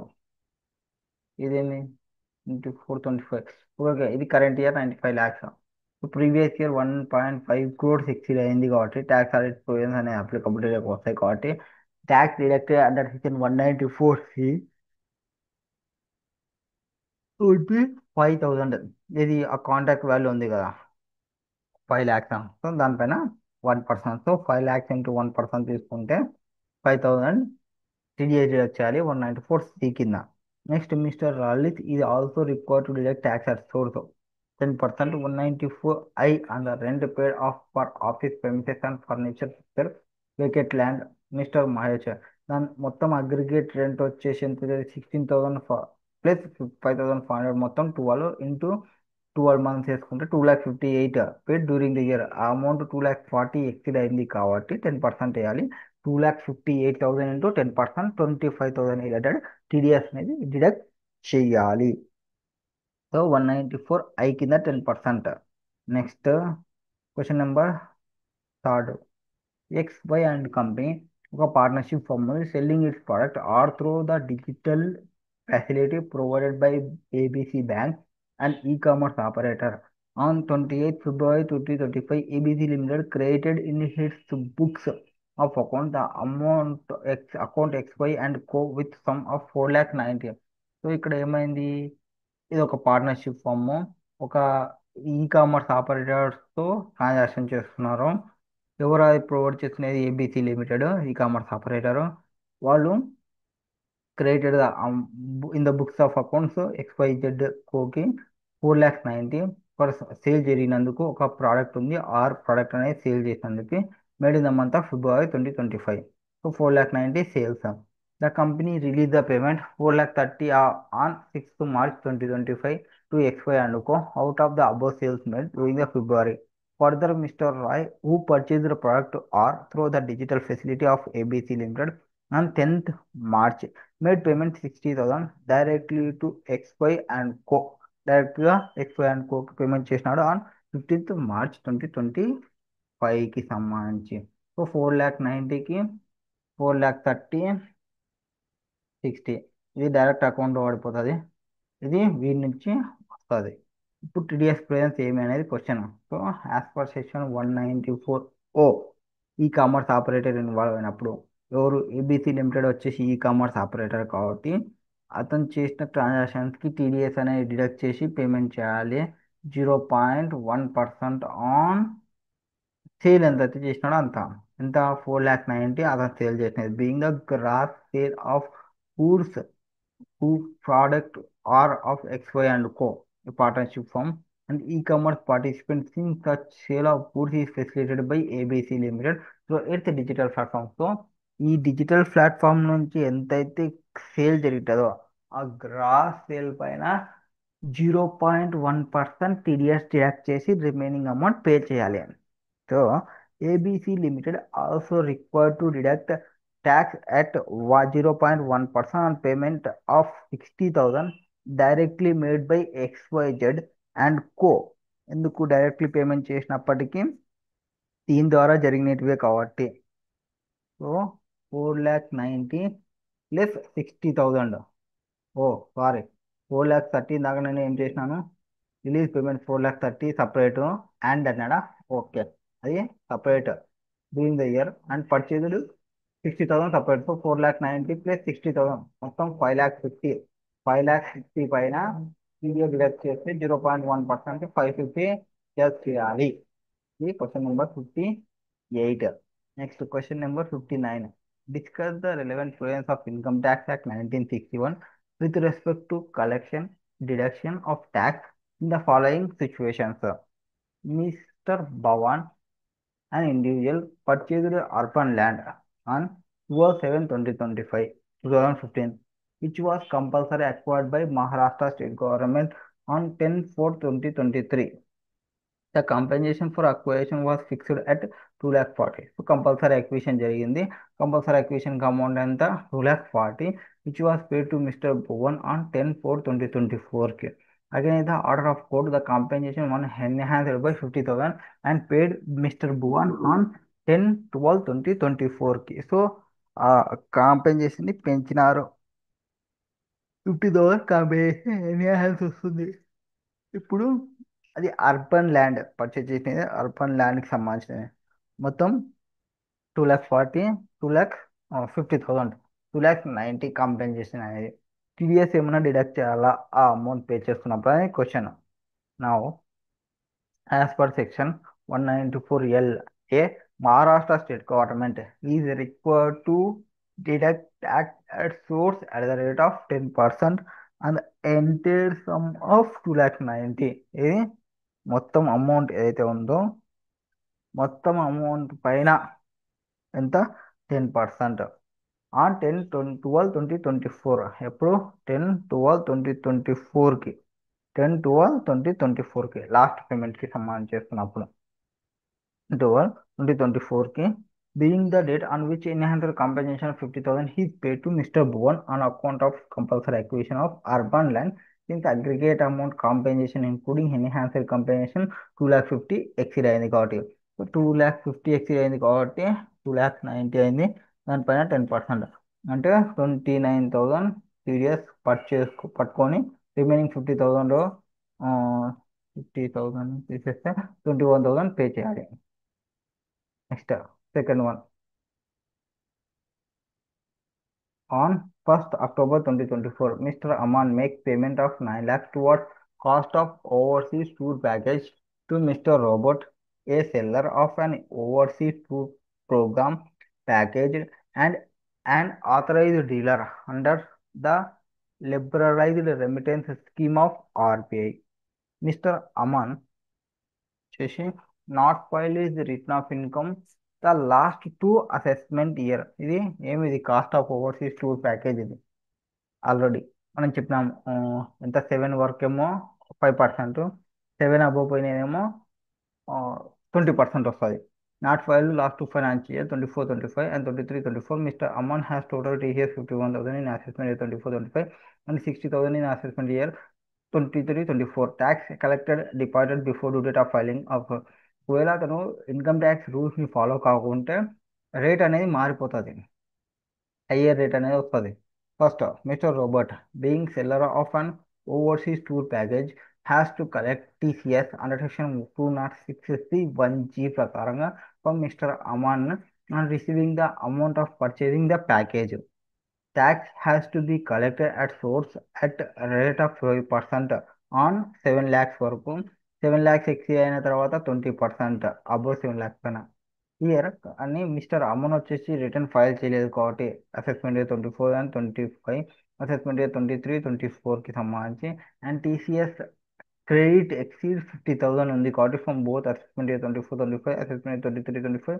ఇదేమి 24-25. Okay, ఇది current year 95 lakhs. Previous year 1.5 crores exceed అయింది కాబట్టి tax audit provisions అనే అప్లికబిలిటీలోకి వస్తాయి కాబట్టి tax deducted under section 194C would be 5,000. ఇది ఆ కాంట్రాక్ట్ వాల్యూ ఉంది కదా 5 lakhs. సో దానిపైన 1%. సో 5 lakhs ఇంటూ 1% తీసుకుంటే 5,000 టీడీఎస్ డిడక్ట్ చేయాలి 194C కింద. Next, mister Lalit is also required to deduct tax at source 10%, 194I on the rent paid off for office premises and furniture for vacant land. Mister Mahesh దాని మొత్తం aggregate rent వచ్చేసి ఎంత, 16,000 plus 5,500 మొత్తం 12 into 12 months వేసుకుంటే 2,58,000 paid during the year. ఆ amount 2,40,000 exceed అయింది కాబట్టి 10% వేయాలి. 2,58,000 ఇంటూ 10% 25,800 టీడీఎస్ అనేది డిడక్ట్ చేయాలి. సో 194I కింద 10%. Next question number third. XY and company ఒక పార్ట్నర్షిప్ firm selling its product or through the digital facility provided by ABC bank and e-commerce operator. On 28th February 2025, ABC Limited created in its books of account the amount account XY and Co with sum of 4,90,000. So ఇక్కడ ఏమైంది, ఇది ఒక partnership firm. ఒక e-commerce ఆపరేటర్స్తో transaction చేస్తున్నారు. ఎవరు అది provide చేస్తున్నది, ఏబిసి లిమిటెడ్ ఈ-కామర్స్ ఆపరేటర్. వాళ్ళు created in the books of accounts XYZ కోకి 4,90,000 ఫర్ సేల్ జరిగినందుకు. ఒక ప్రోడక్ట్ ఉంది, ఆర్ ప్రోడక్ట్ అనేది సేల్ చేసినందుకు made in the month of February 2025. So 4 lakh 90 sales. The company released the payment 4 lakh 30 on 6th March 2025 to XY and Co. out of the above sales made during the February. Further, Mr. Roy, who purchased the product or through the digital facility of ABC Limited on 10th March, made payment 60,000 directly to XY and Co. డైరెక్ట్గా XY and Co payment చేసినాడు on 15th March 2025కి సంబంధించి. So 4,90,000కి 4,30,000 60 ఇది direct అకౌంట్లో పడిపోతుంది. ఇది వీడి నుంచి వస్తుంది. ఇప్పుడు టీడీఎస్ ప్రెజెన్స్ ఏమి అనేది question. So as per section 194 e commerce operator involve అయినప్పుడు ఎవరు ఏబిసి లిమిటెడ్ వచ్చేసి ఈ కామర్స్ ఆపరేటర్ కాబట్టి అతను చేసిన ట్రాన్సాక్షన్స్కి టీడీఎస్ అనేది డిడక్ట్ చేసి పేమెంట్ చేయాలి. 0.1% ఆన్ సేల్ ఎంత అయితే చేసినాడో అంత. ఎంత 4,90,000 అతను సేల్ చేసినది being the gross sale of goods who product are of XY and Co. A partnership firm and e-commerce participants in such sale of goods is facilitated by ABC Limited through its digital platform. So ఈ digital platform నుంచి ఎంతైతే sale జరుగుతుందో ఆ gross sale పైన 0.1% TDS deduct చేసి remaining amount pay చేయాలి. So ABC Limited also required to deduct tax at 0.1% on payment of 60,000 directly made by XYZ and Co. ఎందుకు directly payment చేసినప్పటికీ దీని ద్వారా జరిగినటివే కాబట్టి. So 4,90,000 plus 60,000. ఓ సారీ 4,30,000 దాకా నేను ఏం చేసినాను రిలీజ్ పేమెంట్ 4,30,000 సపరేట్ అండ్ అన్నాడా. ఓకే అది separate during the year and purchased 60,000 separate. So 4,90,000 plus 60,000 మొత్తం 5,50,000. 5,50,000 పైన పీడిఎఫ్ డిడక్ట్ చేస్తే 0.1% 550 ప్లస్ చేయాలి. ఇది question number 58. Next question number 59. Discuss the relevant provisions of income tax act 1961 with respect to collection deduction of tax in the following situations. Mr. Bhawan, an individual, purchased urban land on 12/7/2015, which was compulsory acquired by Maharashtra state government on 10/4/2023. The compensation for acquisition was fixed at 2,40,000. So compulsory acquisition జరిగింది. Compulsory acquisition amount ఎంత 2,40,000 which was paid to Mr. Bhuvan on 10/4/2024. Again, the order of court, the compensation was enhanced by 50,000 and paid Mr. Bhuvan on 10/12/2024. So ఆ compensation ని పెంచినారు. 50,000 compensation enhance వస్తుంది. ఇప్పుడు అది urban land purchase చేసినది urban ల్యాండ్కి సంబంధించినది. మొత్తం 2,40,000 2,50,000 2,90,000 కాంపెన్సేషన్ అనేది టీడీఎస్ ఏమైనా డిడక్ట్ చేయాలా ఆ అమౌంట్ పే చేస్తున్నప్పుడు అనేది క్వశ్చన్. నా as per section 194L, Maharashtra state government is required to deduct tax at source at the rate of 10% and the entire sum of 2,90,000. ఇది మొత్తం అమౌంట్ ఏదైతే ఉందో మొత్తం అమౌంట్ పైన ఎంత 10% ఆన్ 10/12/2024. ఎప్పుడు 10/12/2024కి 10/12/2024కి లాస్ట్ పేమెంట్కి సంబంధించి చేస్తున్నప్పుడు 2024కి being the date on which enhanced compensation of 50,000 is paid to Mr. Bhuvan on account of compulsory acquisition of urban land, since aggregate amount compensation including enhanced compensation 2,50,000 exceed అయింది కాబట్టి. So 2,50,000 exceed అయింది కాబట్టి 2,90,000 అయింది. దానిపైన 10% అంటే 29,000 TDS పట్టుకొని remaining 50,000 50,000 తీసేస్తే 21,000 pay చేయాలి. Next second one. On 1st October 2024, Mr. Aman makes payment of 9 lakhs towards cost of overseas tour package to Mr. Robert, a seller of an overseas tour program package and an authorized dealer under the liberalized remittance scheme of RBI. Mr. Aman చేసి not file is written of income the last two assessment year. ఇది ఏమిది cost of overseas tour package ఇది. Already మనం చెప్పినాం ఎంత 7 వరకు ఏమో 5%, 7 above పోయినేమో 20% వస్తుంది. Not file last two financial year 24-25 and 23-24. Mister Aman has total TCS 51,000 in assessment year 24-25 and 60,000 in assessment year 23-24. Tax collected deposited before due date of filing of. ఒకవేళ అతను income tax రూల్స్ని follow కాకుంటే rate అనేది మారిపోతుంది, higher rate అనేది వస్తుంది. First, mister Robert being seller of an overseas tour package has to collect TCS under section 206(1)(g) ప్రకారంగా from mister Aman on receiving the amount of purchasing the package. Tax has to be collected at source at rate of 5% on 7 lakhs వరకు. 7 lakhs ఎక్సీ అయిన తర్వాత 20% above 7 lakhs పైన. Year అని mister Aman వచ్చేసి return file చేయలేదు కాబట్టి assessment year 24 and 25, assessment year 23-24కి సంబంధించి, అండ్ టీసీఎస్ క్రెడిట్ ఎక్సీడ్ 50,000 ఉంది కాబట్టి from both assessment year 24-25, assessment year 23-25,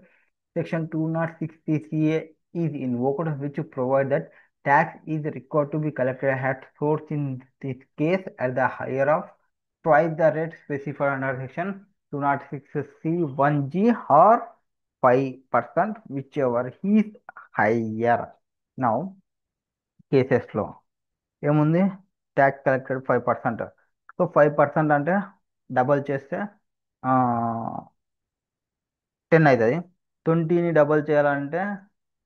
section 206 TCA is invoked, which provide that tax is required to be collected at source in this case at the higher of twice the rate specified under section 206(c)(1)(g) or 5%, whichever is higher. Now, కేసెస్లో ఏముంది, tax collected 5%. So 5% అంటే double చేస్తే 10 అవుతుంది. 20ని double చేయాలంటే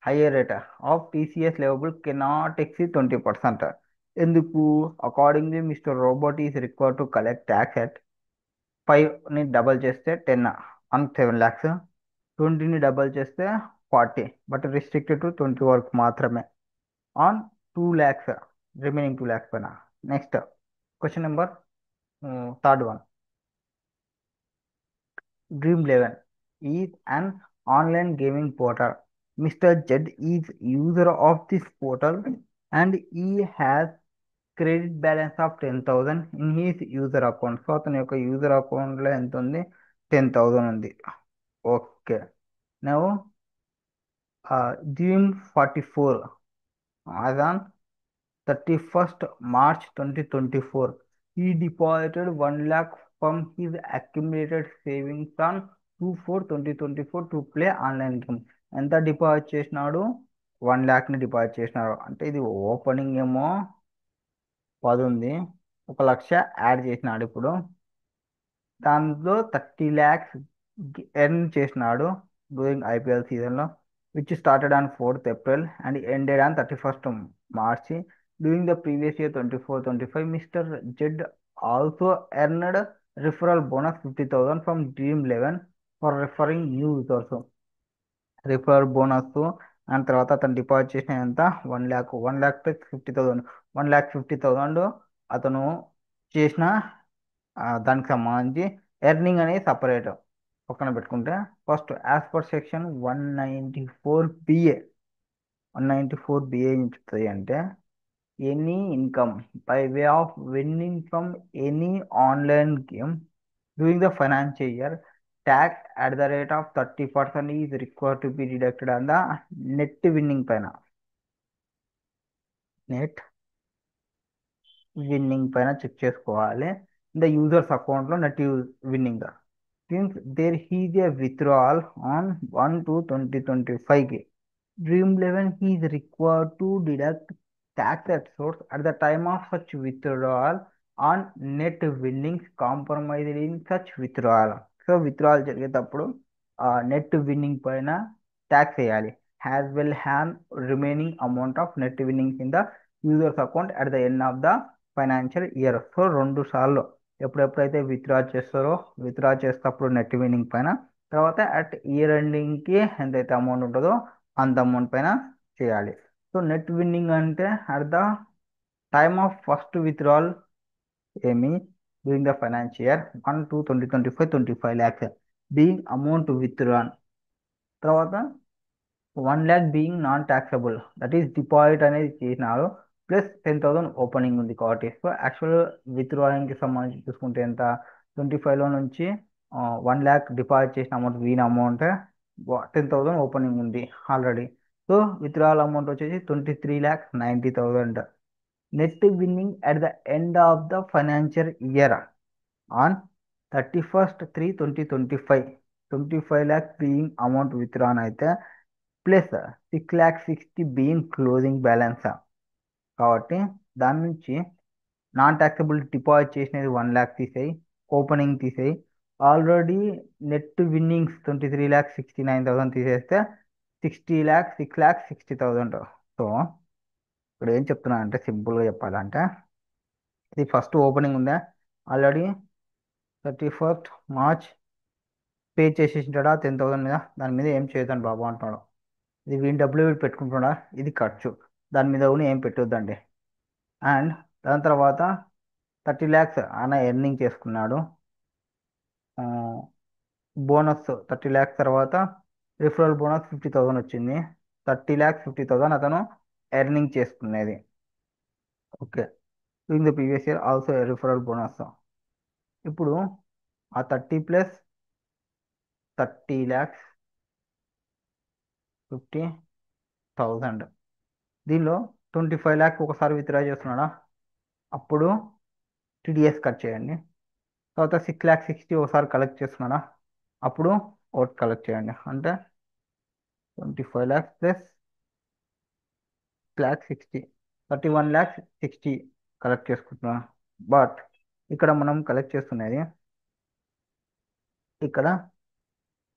higher rate of TCS leviable cannot exceed 20%. ఎందుకు? Accordingly mister Robot is required to collect tax at 5ని double చేస్తే 10 ఆన్ 7 lakhs, 20ని డబల్ చేస్తే 40, బట్ రిస్ట్రిక్టెడ్ టు 20 వరకు మాత్రమే ఆన్ 2 lakhs, రిమైనింగ్ 2 lakhs పైన. Next question number third one. Dream11 is an online gaming portal. Mr. Jed is user of this portal and he has credit balance of 10,000 in his user account. So అతని యొక్క user అకౌంట్లో ఎంత ఉంది? 10,000 ఉంది. Okay. Now Dream44 as on 31st March 2024, he deposited 1 lakh from his accumulated savings on 2/4/2024 to play online game. ఎంత deposit చేసినాడు? 1 lakh ని deposit చేసినాడు. అంటే ఇది ఓపెనింగ్ ఏమో 10 ఉంది, 1 లక్ష యాడ్ చేసినాడు. ఇప్పుడు దాంట్లో 30 lakhs ఎర్న్ చేసినాడు డ్యూరింగ్ ఐపీఎల్ సీజన్లో, which started on 4th April and ended on 31st March. During the previous year 24-25, Mr. Jed also earned referral bonus 50,000 from Dream11 for referring new users. Referral bonus and తర్వాత అతను deposit చేసిన ఎంత? 1 lakh, 1 lakh + 50,000, 1,50,000 అతను చేసిన దానికి సంబంధించి earning అనేది separate పక్కన పెట్టుకుంటే, first as per section 194BA, 194BA ఏం చెప్తుంది అంటే, any income by way of winning from any online game during the financial year, tax at the rate of 30% is required to be deducted on the net winning పైన. Net winning పైన check చేసుకోవాలి. The users అకౌంట్లో net winnowing. Since there is a withdrawal on 1/2/2025, Dream11 is required to deduct tax at source at the time of such withdrawal on net winnings compromised in such withdrawal. So withdrawal జరిగేటప్పుడు net winning పైన tax వేయాలి. As well as remaining amount of net winnings in the users account at the end of the financial year. So 2 సార్లు ఎప్పుడెప్పుడైతే withdraw చేస్తారో, withdraw చేసేటప్పుడు net winning పైన, తర్వాత at year ఎండింగ్కి ఎంతైతే అమౌంట్ ఉంటుందో అంత అమౌంట్ పైన చేయాలి. సో నెట్ విన్నింగ్ అంటే at the time of first withdrawal ఏమి during the financial year 1/2/2025, 25 lakhs being amount withdrawn. తర్వాత 1 lakh being non taxable, that is deposit అనేది చేసినారు ప్లస్ 10,000 ఓపెనింగ్ ఉంది కాబట్టి. సో యాక్చువల్ విత్డ్రాయింగ్కి సంబంధించి చూసుకుంటే ఎంత, 25లో నుంచి 1 lakh డిపాజిట్ చేసిన అమౌంట్ వీన్ అమౌంట్ 10,000 ఓపెనింగ్ ఉంది ఆల్రెడీ. సో విత్డ్రావల్ అమౌంట్ వచ్చేసి 23,90,000. Net winnowing at the end of the financial year on 31st 3/2025, 25 lakhs being amount withdrawn అయితే ప్లస్ 6,60,000 బీయింగ్ క్లోజింగ్ బ్యాలెన్స్. కాబట్టి దాని నుంచి నాన్ ట్యాక్సబుల్ డిపాజిట్ చేసినది 1 lakh తీసేయి, opening తీసేయి. Already net winnings 23,69,000 తీసేస్తే 6,60,000. So ఇక్కడ ఏం చెప్తున్నా అంటే సింపుల్గా చెప్పాలంటే ఇది ఫస్ట్ ఓపెనింగ్ ఉందా ఆల్రెడీ 31st March పే చేసేసింటాడా 10,000 మీద, దాని మీద ఏం చేయొద్దండి బాబు అంటున్నాడు. ఇది వీని డబ్బులు వీడు పెట్టుకుంటున్నాడా, ఇది ఖర్చు, దాని మీద కూడా ఏం పెట్టొద్దండి. అండ్ దాని తర్వాత 30 lakhs ఆయన ఎర్నింగ్ చేసుకున్నాడు. బోనస్ 30 lakhs తర్వాత రిఫరల్ బోనస్ 50,000 వచ్చింది. 30,50,000 అతను ఎర్నింగ్ చేసుకునేది. Okay, in the previous year also referral bonus. ఇప్పుడు ఆ 30 + 30 lakhs 50,000 దీనిలో 25 lakhs ఒకసారి విత్డ్రా చేస్తున్నాడా, అప్పుడు టీడీఎస్ కట్ చేయండి. తర్వాత 6,60,000 ఒకసారి కలెక్ట్ చేస్తున్నాడా, అప్పుడు ఒకటి కలెక్ట్ చేయండి. అంటే 25 lakhs ప్లస్ 6,60,000, 31,60,000 కలెక్ట్ చేసుకుంటున్నా. బట్ ఇక్కడ మనం కలెక్ట్ చేస్తున్నది ఇక్కడ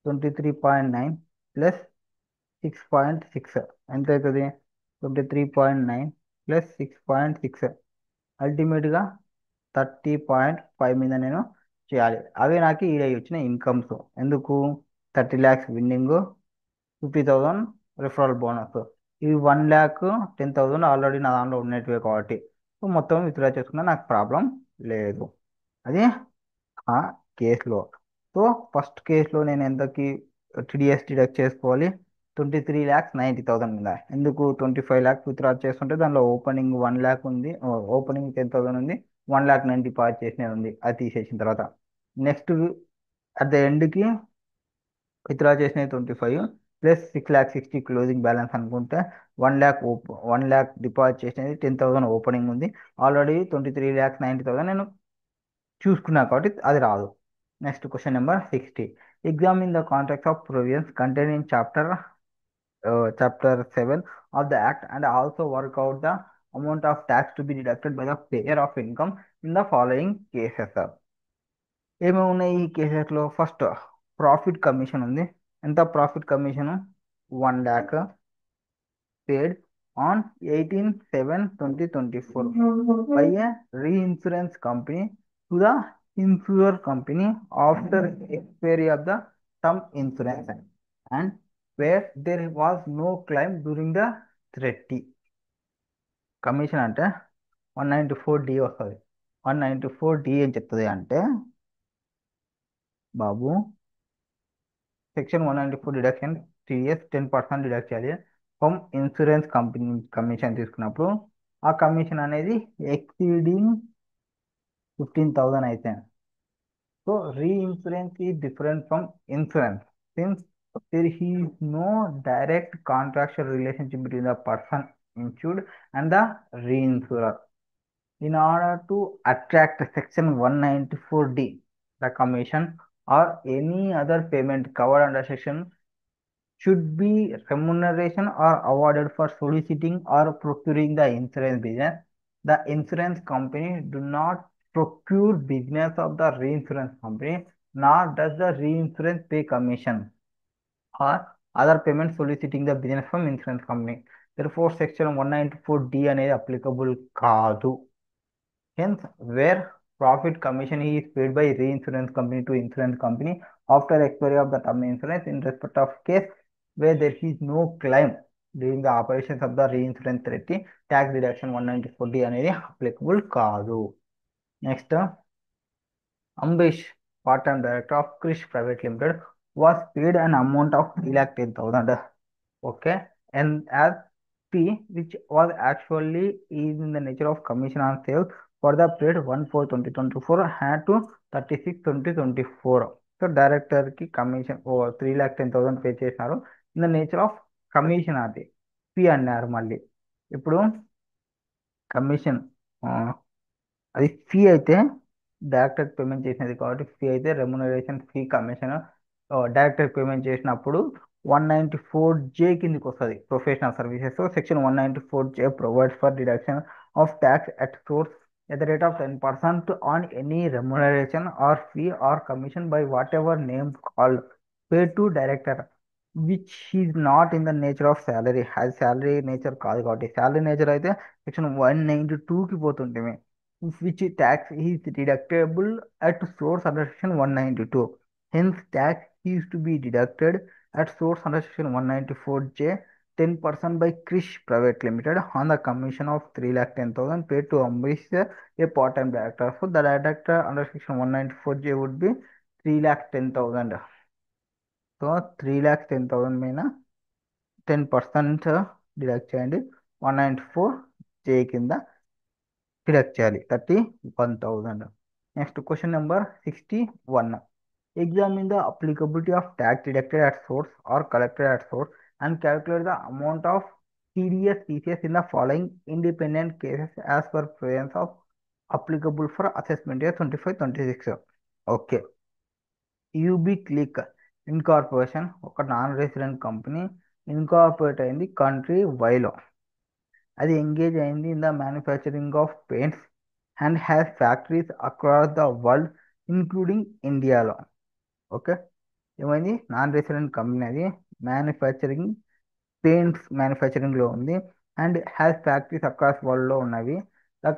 23.9 ప్లస్ 6.6 ఎంత అవుతుంది? 23.9 ప్లస్ 6.6 అల్టిమేట్గా 30.5 మీద నేను చేయాలి. అవే నాకు ఈడ వచ్చిన ఇన్కమ్స్. ఎందుకు? 30 lakhs విన్నింగ్, 50,000 రిఫరల్ బోనస్. ఇవి 1,10,000 ఆల్రెడీ నా దాంట్లో ఉన్నట్టువే కాబట్టి సో మొత్తం విత్డ్రా చేసుకున్నా నాకు ప్రాబ్లం లేదు. అది ఆ కేసులో. సో ఫస్ట్ కేసులో నేను ఎంతకి టీడీఎస్ డిడక్ట్ చేసుకోవాలి? 23,90,000 మీద. ఎందుకు? 25 lakhs విత్డ్రా చేస్తుంటే దానిలో ఓపెనింగ్ 1 lakh ఉంది, ఓపెనింగ్ 10,000 ఉంది, 1,09,000 డిపాజిట్ చేసినది ఉంది, అది తీసేసిన తర్వాత నెక్స్ట్ అట్ ద ఎండ్కి విత్డ్రా చేసినవి 25 ప్లస్ 6,60,000 క్లోజింగ్ బ్యాలెన్స్ అనుకుంటే 1 lakh డిపాజిట్ చేసినది 10,000 ఓపెనింగ్ ఉంది, ఆల్రెడీ 23,90,000 నేను చూసుకున్నా కాబట్టి అది రాదు. Next question number 60. Examine the contracts of provisions contain in chapter 7 of the act and also work out the amount of tax to be deducted by the payer of income in the following cases. ఏమేమి ఉన్నాయి ఈ కేసెస్లో? First profit commission ఉంది. ఎంత profit commission? 1 lakh paid on 18/7/2024 by a reinsurance company to the insurer company after expiry of the term insurance and where there was no claim during the treaty. Commission అంటే 194D వస్తుంది. 194D ఏం చెప్తుంది అంటే బాబు section 194 deduction TDS 10% deduct చేయాలి. From insurance company commission తీసుకున్నప్పుడు ఆ commission అనేది exceeding 15,000 అయితే. So reinsurance is different from insurance since there is no direct contractual relationship between the person insured and the reinsurer. In order to attract section 194D, the commission or any other payment covered under section should be remuneration or awarded for soliciting or procuring the insurance business. The insurance company do not procure business of the reinsurance company, nor does the reinsurance pay commission or other payment soliciting the business from insurance company. Therefore, section 194D అనేది applicable కాదు. Hence, where profit commission is paid by reinsurance company to insurance company after expiry of the term insurance in respect of case where there is no claim during the operations of the reinsurance treaty, tax deduction 194D అనేది applicable కాదు. Next, Ambesh, part-time director of Krish Private Limited, was paid an amount of 3,10,000. Okay, and as P, which was actually is in the nature of commission on sales for the period 1/4/2024 and to 36/2024. So so డైరెక్టర్కి commission 3,10,000 pay చేసినారు. In the nature of commission అది fee అన్నారు మళ్ళీ. ఇప్పుడు commission అది fee అయితే director payment చేసినది కాబట్టి ఫీ అయితే remuneration fee commission director payment చేసినప్పుడు 194J కిందకి వస్తుంది professional services. Section 194J provides for deduction of tax at source at the rate of 10% on any remuneration or fee or commission by whatever name called paid to director which is not in the nature of salary. has salary nature కాదు కాబట్టి salary nature అయితే section 192కి పోతుంటే which tax is deductible at source under section 192. Hence tax is to be deducted at source under section 194J 10% by Krish Private Limited on the commission of 3,10,000 paid to Amrish, a part-time director. So the director under section 194J would be 3,10,000. So 3,10,000 మీద 10% deduct చేయండి. 194J కింద deduct చేయాలి 31,000. Next question number 61. Examine the applicability of tax deducted at source or collected at source and calculate the amount of TDS TCS in the following independent cases as per provisions of applicable for assessment year 25-26. Okay, UB click incorporation ఒక non resident company incorporate అయింది country వైలో. అది engage అయింది in the manufacturing of paints and has factories across the world including ఇండియాలో. Okay, ఏమైంది non resident company అది manufacturing paints మ్యానుఫ్యాక్చరింగ్లో ఉంది and has factories across వరల్డ్లో ఉన్నవి. The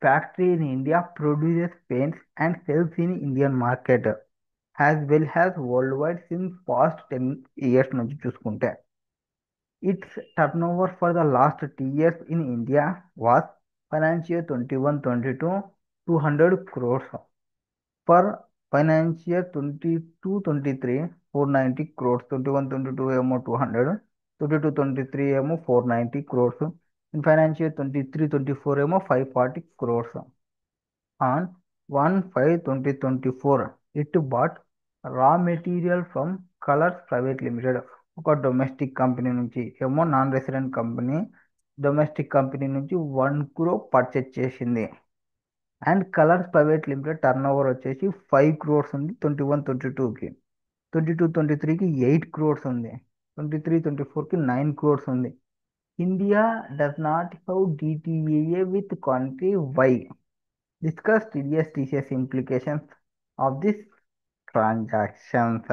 factory in India produces paints and sales in Indian market as well has world wide since past 10 years నుంచి చూసుకుంటే. It's turn over for the last 2 years in India was financial 21-22 200 crores. For financier 22-23 490 crores. 21-22 ఏమో 200, 22-23 ఏమో 490 crores. In financier 23-24 ఏమో 540 crores. On 1/5/2024 it bought raw material from Colours private limited ఒక domestic company నుంచి. ఏమో non resident company domestic company నుంచి 1 crore purchase చేసింది. And Colours private limited turn over వచ్చేసి 5 crores ఉంది 21-22కి. 22-23కి 8 crores ఉంది. 23-24కి 9 crores ఉంది. India does not have DTAA with country Y. Discuss TDS TCS implications of this transactions.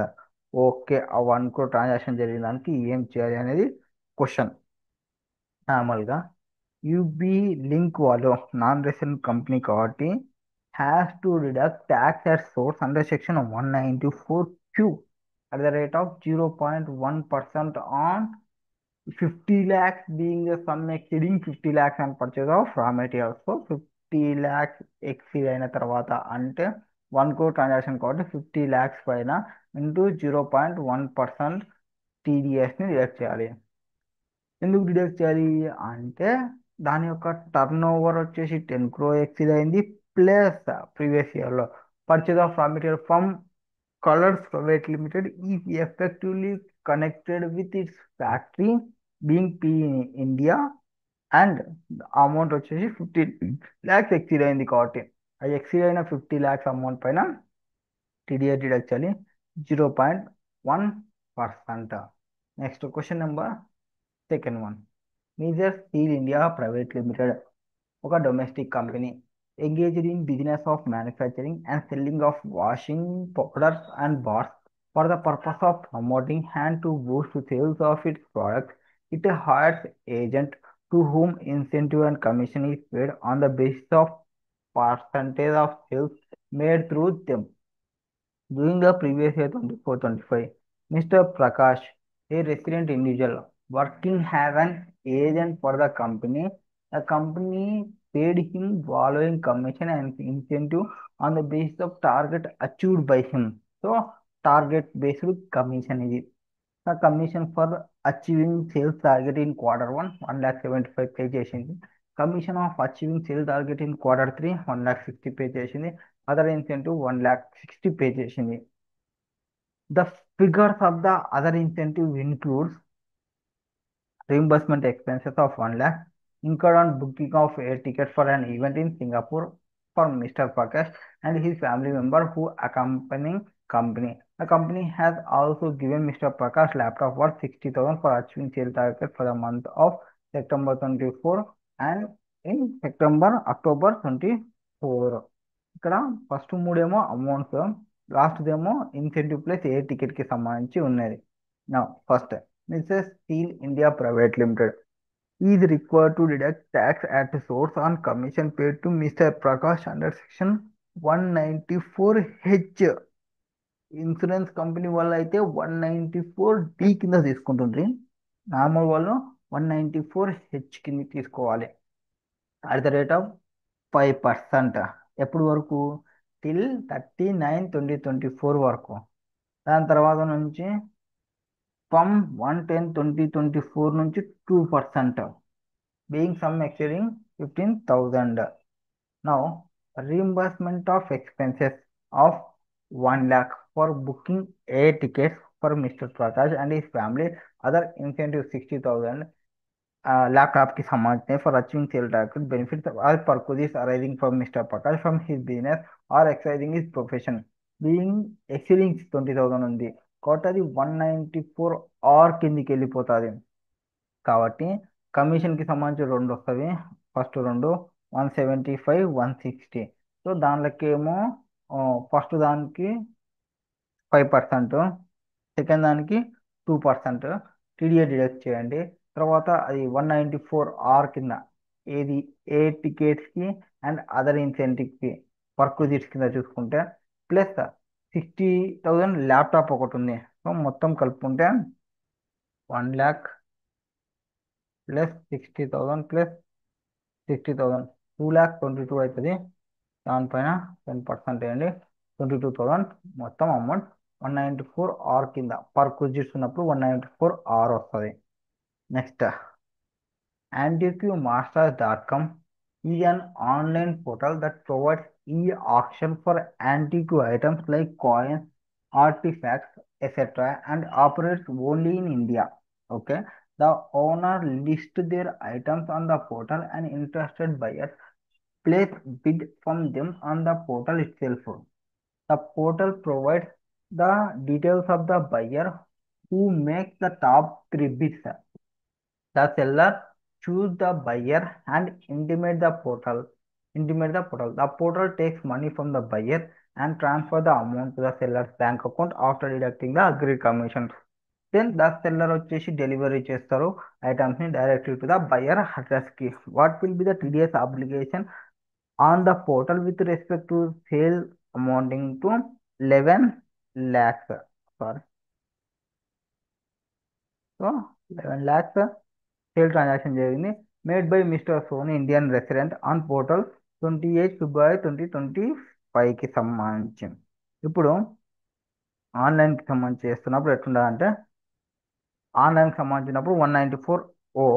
Okay, ఆ 1 crore ట్రాన్సాక్షన్ జరిగిన దానికి ఏం చేయాలి అనేది క్వశ్చన్. నార్మల్గా యూబీ లింక్ వాళ్ళు నాన్ రెసిడెంట్ కంపెనీ కాబట్టి has to deduct tax at source under section 194Q at the rate of 0.1% on 50 lakhs being the sum exceeding 50 lakhs and purchase of raw materials. So 50 lakhs exceed అయిన తర్వాత అంటే 1 crore transaction కాబట్టి 50 lakhs పైన into 0.1% టీడీఎస్ని deduct చేయాలి. ఎందుకు deduct చేయాలి అంటే దాని యొక్క టర్న్ ఓవర్ వచ్చేసి 10 crore ఎక్సీడ్ అయింది ప్లస్ ప్రీవియస్ ఇయర్లో పర్చేజ్ ఆఫ్ రా material from Colours private Limited is effectively connected with its factory being P India and amount వచ్చేసి 50 lakhs ఎక్సీడ్ అయింది కాబట్టి అది ఎక్సీడ్ అయిన 50 lakhs అమౌంట్ పైన టీడీఎస్ డిడక్ట్ చేయాలి 0.1%. Next question number second one. Major steel India private limited ఒక domestic company engaged in business of manufacturing and selling of washing powders and bars for the purpose of promoting and to boost sales of its products. It hires agent to whom incentive and commission is paid on the basis of percentage of sales made through them. During the previous year 24-25, Mr. Prakash, a resident individual working as an agent for the company paid him following commission and incentive on the basis of target achieved by him. So, target based commission is it. The commission for achieving sales target in quarter 1, 1,75,000 pay చేసింది. Commission of achieving sales target in quarter 3, 1,60,000 pay చేసింది. Other incentive 1,60,000 pay చేసింది. The figures of the other incentive includes reimbursement expenses of 1 lakh incurred on booking of air ticket for an event in Singapore for Mr. Prakash and his family member who accompanying company. The company has also given Mr. Prakash laptop worth 60,000 for achieving sale target for the month of September 24 and in October 24. ఇక్కడ first మూడేమో amounts, లాస్ట్దేమో incentive plus ఏ టికెట్కి సంబంధించి ఉన్నది. నా first Mrs Steel India private Limited is required to deduct tax at source on commission paid to Mr Prakash under section 194H. Insurance company వాళ్ళు అయితే 194D కింద తీసుకుంటుంది, నార్మల్ వాళ్ళు 194H కింద తీసుకోవాలి అట్ ద రేట్ ఆఫ్ 5%. ఎప్పుడు వరకు? టిల్ 30/9/2024 వరకు. దాని తర్వాత నుంచి ఫ్రమ్ 1/10/2024 నుంచి 2%, being sum exceeding 15,000. Now, reimbursement of expenses of 1 lakh for booking air tickets for Mr. Prakash and his family, other incentive 60,000. Laptop की संभालने for achieving sale target benefits are purposes arising from Mr. Prakash from his business or exercising his profession being exceeding 20,000 ఉంది కాబట్టి అది 194 కిందికి వెళ్ళిపోతుంది. కాబట్టి కమిషన్కి సంబంధించి రెండు వస్తుంది, ఫస్ట్ రెండు 175, 160. సో దానిలోకి ఏమో ఫస్ట్ దానికి 5%, సెకండ్ దానికి 2% టీడీఏ డిడక్ట్ చేయండి. తర్వాత అది 194 కింద ఏది ఏ టికెట్స్కి అండ్ అదర్ ఇన్సెంటివ్కి పర్క్విజిట్స్ కింద చూసుకుంటే ప్లస్ 60,000 ల్యాప్టాప్ ఒకటి ఉంది. సో మొత్తం కలుపుకుంటే 1 lakh ప్లస్ 60,000 ప్లస్ 60,000 2,22,000 అవుతుంది. దానిపైన 10% వేయండి, 22,000 మొత్తం అమౌంట్ 194 కింద పర్క్విజిట్స్ ఉన్నప్పుడు 194 వస్తుంది. Next antiquemasters.com is an online portal that provides e-auction for antique items like coins, artifacts, etc. and operates only in India. Okay. The owner lists their items on the portal and interested buyers place bid from them on the portal itself. The portal provides the details of the buyer who makes the top three bids. The seller choose the buyer and intimate the portal. The portal takes money from the buyer and transfer the amount to the seller's bank account after deducting the agreed commission. Then the seller వచ్చేసి delivery చేస్తారు items ని directly to the buyer address కి. What will be the TDS application on the portal with respect to sale amounting to 11 lakhs. Sorry, so 11 lakhs sale transaction జరిగింది made by mister Soni Indian resident on portal 28 ఫిబ్రవరి 2025కి సంబంధించి. ఇప్పుడు ఆన్లైన్కి సంబంధించి చేస్తున్నప్పుడు ఎట్లుండాలంటే ఆన్లైన్కి సంబంధించినప్పుడు 194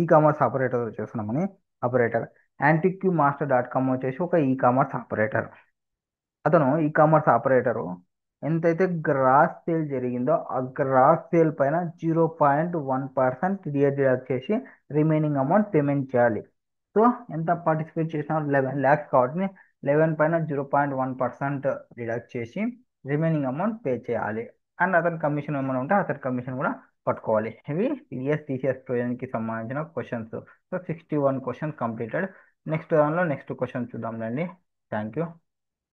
e commerce operator చేస్తున్నామని operator antiquemaster.com వచ్చేసి ఒక ఈ కామర్స్ ఆపరేటర్. అతను ఈ కామర్స్ ఆపరేటరు ఎంతైతే గ్రాస్ సేల్ జరిగిందో ఆ గ్రాస్ సేల్ పైన 0.1% డిడక్ట్ చేసి రిమైనింగ్ అమౌంట్ పేమెంట్ చేయాలి. సో ఎంత పార్టిసిపేట్ చేసినా 11 lakhs కాబట్టి 11 పైన 0.1% డిడక్ట్ చేసి రిమైనింగ్ అమౌంట్ పే చేయాలి. అండ్ అతని కమిషన్ ఏమైనా ఉంటే అతని కమిషన్ కూడా పట్టుకోవాలి. ఇవి టీఎస్ టీసీఎస్ ప్రొవిజన్కి సంబంధించిన questions. So 61 questions completed. Next దానిలో నెక్స్ట్ క్వశ్చన్ చూద్దాం రండి. Thank you.